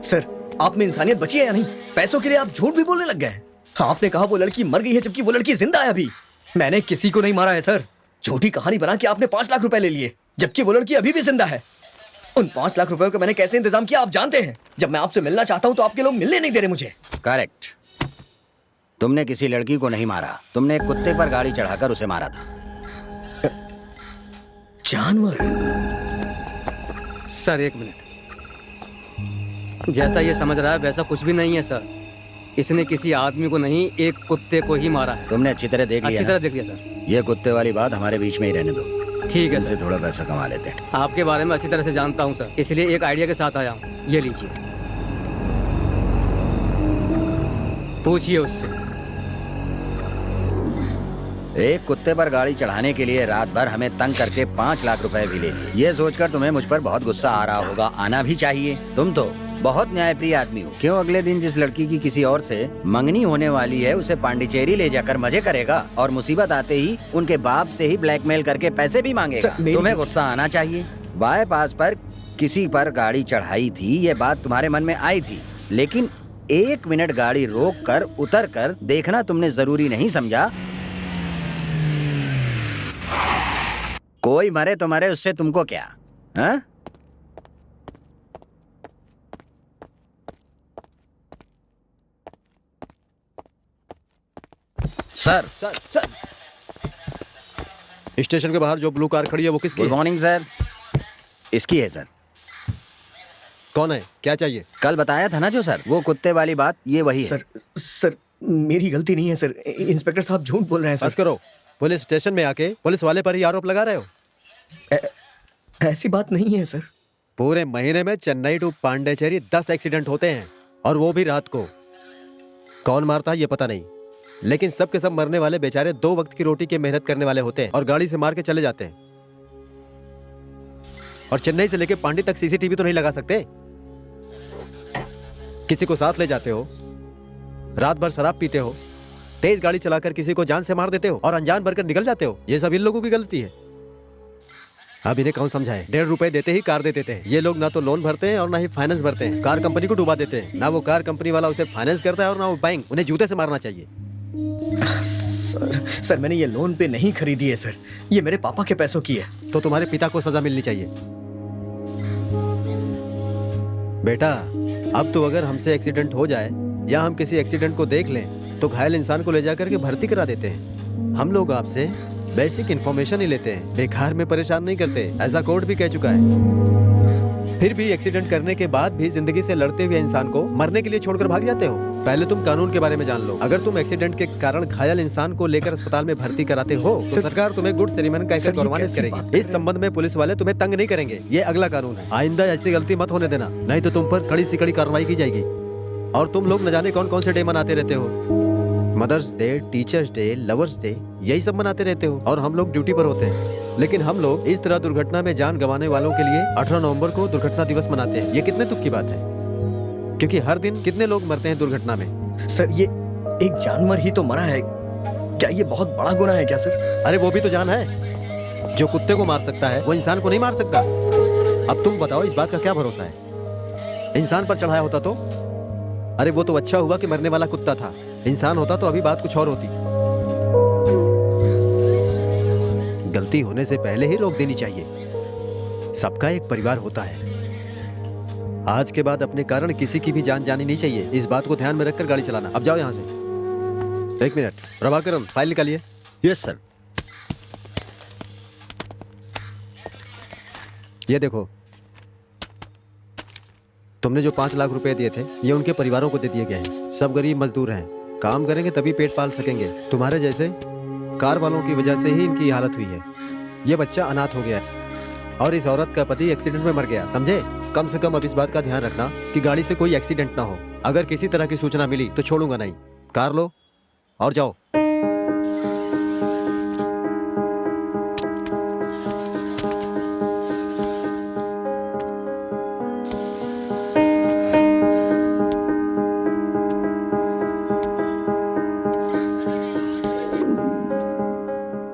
सर आप में इंसानियत बची है या नहीं? पैसों के लिए आप झूठ भी बोलने लग गए। हाँ, आपने कहा वो लड़की मर गई है, जबकि वो लड़की जिंदा है अभी। मैंने किसी को नहीं मारा है सर। झूठी कहानी बना के आपने 5 लाख रुपए ले लिए, जबकि वो लड़की अभी भी जिंदा है। उन 5 लाख रुपए का मैंने कैसे इंतजाम किया आप जानते हैं। जब मैं आपसे मिलना चाहता हूँ तो आपके लोग मिलने नहीं दे रहे मुझे। करेक्ट, तुमने किसी लड़की को नहीं मारा, तुमने एक कुत्ते पर गाड़ी चढ़ाकर उसे मारा था। जानवर? सर एक मिनट, जैसा ये समझ रहा है वैसा कुछ भी नहीं है सर। इसने किसी आदमी को नहीं, एक कुत्ते को ही मारा है। तुमने अच्छी तरह देख लिया अच्छी ना? तरह देख लिया सर। ये कुत्ते वाली बात हमारे बीच में ही रहने दो, ठीक है इनसे सर, थोड़ा पैसा कमा लेते हैं। आपके बारे में अच्छी तरह से जानता हूँ सर, इसलिए एक आइडिया के साथ आया हूँ। ये लीजिए, पूछिए उससे। एक कुत्ते पर गाड़ी चढ़ाने के लिए रात भर हमें तंग करके 5 लाख रुपए भी ले लिए। ये सोचकर तुम्हें मुझ पर बहुत गुस्सा आ रहा होगा, आना भी चाहिए। तुम तो बहुत न्यायप्रिय आदमी हो। क्यों अगले दिन जिस लड़की की किसी और से मंगनी होने वाली है उसे पांडिचेरी ले जाकर मजे करेगा और मुसीबत आते ही उनके बाप से ही ब्लैकमेल करके पैसे भी मांगेगा? सर, मेरी- तुम्हें गुस्सा आना चाहिए। बाईपास पर किसी पर गाड़ी चढ़ाई थी, ये बात तुम्हारे मन में आई थी, लेकिन 1 मिनट गाड़ी रोक कर उतर कर देखना तुमने जरूरी नहीं समझा? कोई मरे तो मरे, उससे तुमको क्या? हाँ? सर। सर सर, स्टेशन के बाहर जो ब्लू कार खड़ी है वो किसकी गुड है? Morning sir. इसकी है सर। कौन है, क्या चाहिए? कल बताया था ना जो सर, वो कुत्ते वाली बात, ये वही है। सर मेरी गलती नहीं है सर। इंस्पेक्टर साहब झूठ बोल रहे हैं बस सर। करो, पुलिस स्टेशन में आके पुलिस वाले पर ही आरोप लगा रहे हो। ऐसी बात नहीं है सर। पूरे महीने में चेन्नई टू पांडेचेरी 10 एक्सीडेंट होते हैं, और वो भी रात को। कौन मारता है ये पता नहीं, लेकिन सब के सब मरने वाले बेचारे 2 वक्त की रोटी की मेहनत करने वाले होते हैं और गाड़ी से मार के चले जाते हैं। और चेन्नई से लेके पांडी तक सीसीटीवी तो नहीं लगा सकते। किसी को साथ ले जाते हो, रात भर शराब पीते हो, तेज गाड़ी चलाकर किसी को जान से मार देते हो और अनजान बनकर निकल जाते हो। ये सब इन लोगों की गलती है। अब इन्हें कौन समझाए? 1.5 रुपए देते ही कार दे देते हैं। ये लोग ना तो लोन भरते हैं और ना ही फाइनेंस भरते हैं। कार कंपनी को डुबा देते हैं। ना वो कार कंपनी वाला उसे फाइनेंस करता है और ना वो बैंक। उन्हें जूते से मारना चाहिए। सर मैंने ये लोन पे नहीं खरीदी है सर, ये मेरे पापा के पैसों की है। तो तुम्हारे पिता को सजा मिलनी चाहिए। बेटा, अब तो अगर हमसे एक्सीडेंट हो जाए या हम किसी एक्सीडेंट को देख लें तो घायल इंसान को ले जाकर के भर्ती करा देते हैं। हम लोग आपसे बेसिक इन्फॉर्मेशन ही लेते हैं, बेकार में परेशान नहीं करते। ऐसा कोर्ट भी कह चुका है। फिर भी एक्सीडेंट करने के बाद भी जिंदगी से लड़ते हुए इंसान को मरने के लिए छोड़कर भाग जाते हो। पहले तुम कानून के बारे में जान लो। अगर तुम एक्सीडेंट के कारण घायल इंसान को लेकर अस्पताल में भर्ती कराते हो तो सरकार तुम्हें गुड सेरेमनी कहकर गौरवान्वित करेगी। इस संबंध में पुलिस वाले तुम्हें तंग नहीं करेंगे। ये अगला कानून है। आइंदा ऐसी गलती मत होने देना, नहीं तो तुम पर कड़ी से कड़ी कार्रवाई की जाएगी। और तुम लोग न जाने कौन कौन से डे मनाते रहते हो। Mothers day, teachers day, lovers day, यही सब मनाते रहते हो और हम लोग ड्यूटी पर होते हैं। लेकिन हम लोग इस तरह दुर्घटना में जान गंवाने वालों के लिए 18 नवंबर को दुर्घटना दिवस मनाते हैं। ये कितने दुख की बात है, क्योंकि हर दिन कितने लोग मरते हैं दुर्घटना में। सर ये एक जानवर ही तो मरा है, क्या ये बहुत बड़ा गुनाह है क्या सर? अरे वो भी तो जान है। जो कुत्ते को मार सकता है वो इंसान को नहीं मार सकता। अब तुम बताओ, इस बात का क्या भरोसा है? इंसान पर चढ़ाया होता तो? अरे वो तो अच्छा हुआ कि मरने वाला कुत्ता था। इंसान होता तो अभी बात कुछ और होती। गलती होने से पहले ही रोक देनी चाहिए। सबका एक परिवार होता है। आज के बाद अपने कारण किसी की भी जान जानी नहीं चाहिए। इस बात को ध्यान में रखकर गाड़ी चलाना। अब जाओ यहाँ से। 1 मिनट, प्रभाकरन फाइल निकालिए। Yes sir. ये देखो, तुमने जो 5 लाख रुपए दिए थे ये उनके परिवारों को दे दिए गए हैं। सब गरीब मजदूर हैं, काम करेंगे तभी पेट पाल सकेंगे। तुम्हारे जैसे कार वालों की वजह से ही इनकी हालत हुई है। ये बच्चा अनाथ हो गया है और इस औरत का पति एक्सीडेंट में मर गया, समझे? कम से कम अब इस बात का ध्यान रखना कि गाड़ी से कोई एक्सीडेंट ना हो। अगर किसी तरह की सूचना मिली तो छोड़ूंगा नहीं। कार लो और जाओ।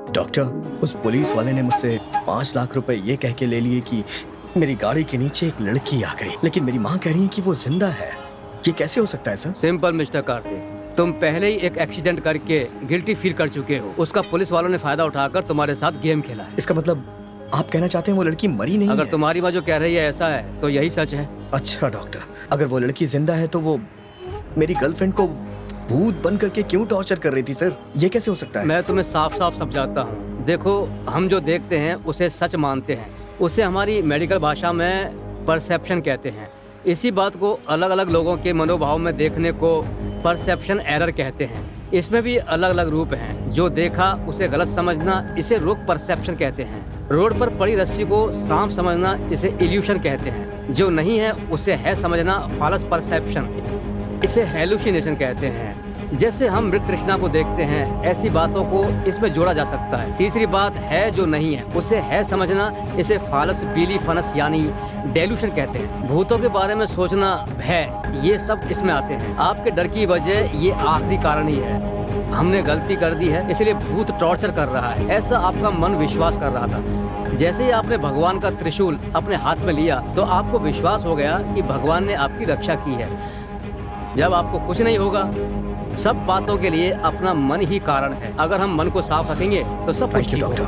डॉक्टर, उस पुलिस वाले ने मुझसे 5 लाख रुपए ये कह के ले लिए कि मेरी गाड़ी के नीचे एक लड़की आ गई, लेकिन मेरी माँ कह रही है कि वो जिंदा है। ये कैसे हो सकता है सर? सिंपल मिस्टर कार्तिक, तुम पहले ही एक एक्सीडेंट करके गिल्टी फील कर चुके हो। उसका पुलिस वालों ने फायदा उठाकर तुम्हारे साथ गेम खेला है। इसका मतलब आप कहना चाहते हैं वो लड़की मरी नहीं अगर है? तुम्हारी माँ जो कह रही है ऐसा है तो यही सच है। अच्छा डॉक्टर, अगर वो लड़की जिंदा है तो वो मेरी गर्लफ्रेंड को भूत बन करके क्यों टॉर्चर कर रही थी सर? ये कैसे हो सकता है? मैं तुम्हें साफ साफ समझाता हूँ। देखो, हम जो देखते हैं उसे सच मानते हैं। उसे हमारी मेडिकल भाषा में परसेप्शन कहते हैं। इसी बात को अलग अलग लोगों के मनोभाव में देखने को परसेप्शन एरर कहते हैं। इसमें भी अलग अलग रूप हैं। जो देखा उसे गलत समझना, इसे रोग परसेप्शन कहते हैं। रोड पर पड़ी रस्सी को सांप समझना, इसे इल्यूशन कहते हैं। जो नहीं है उसे है समझना, फॉल्स परसेप्शन, इसे हेलुसिनेशन कहते हैं। जैसे हम मृत तृष्णा को देखते हैं, ऐसी बातों को इसमें जोड़ा जा सकता है। तीसरी बात है जो नहीं है उसे है समझना, इसे फॉल्स बिलीफनेस यानी डेल्यूशन कहते हैं। भूतों के बारे में सोचना, भय, ये सब इसमें आते हैं। आपके डर की वजह ये आखिरी कारण ही है। हमने गलती कर दी है इसलिए भूत टॉर्चर कर रहा है, ऐसा आपका मन विश्वास कर रहा था। जैसे ही आपने भगवान का त्रिशूल अपने हाथ में लिया तो आपको विश्वास हो गया कि भगवान ने आपकी रक्षा की है। जब आपको कुछ नहीं होगा, सब बातों के लिए अपना मन ही कारण है। अगर हम मन को साफ रखेंगे तो सब कुछ ठीक होगा।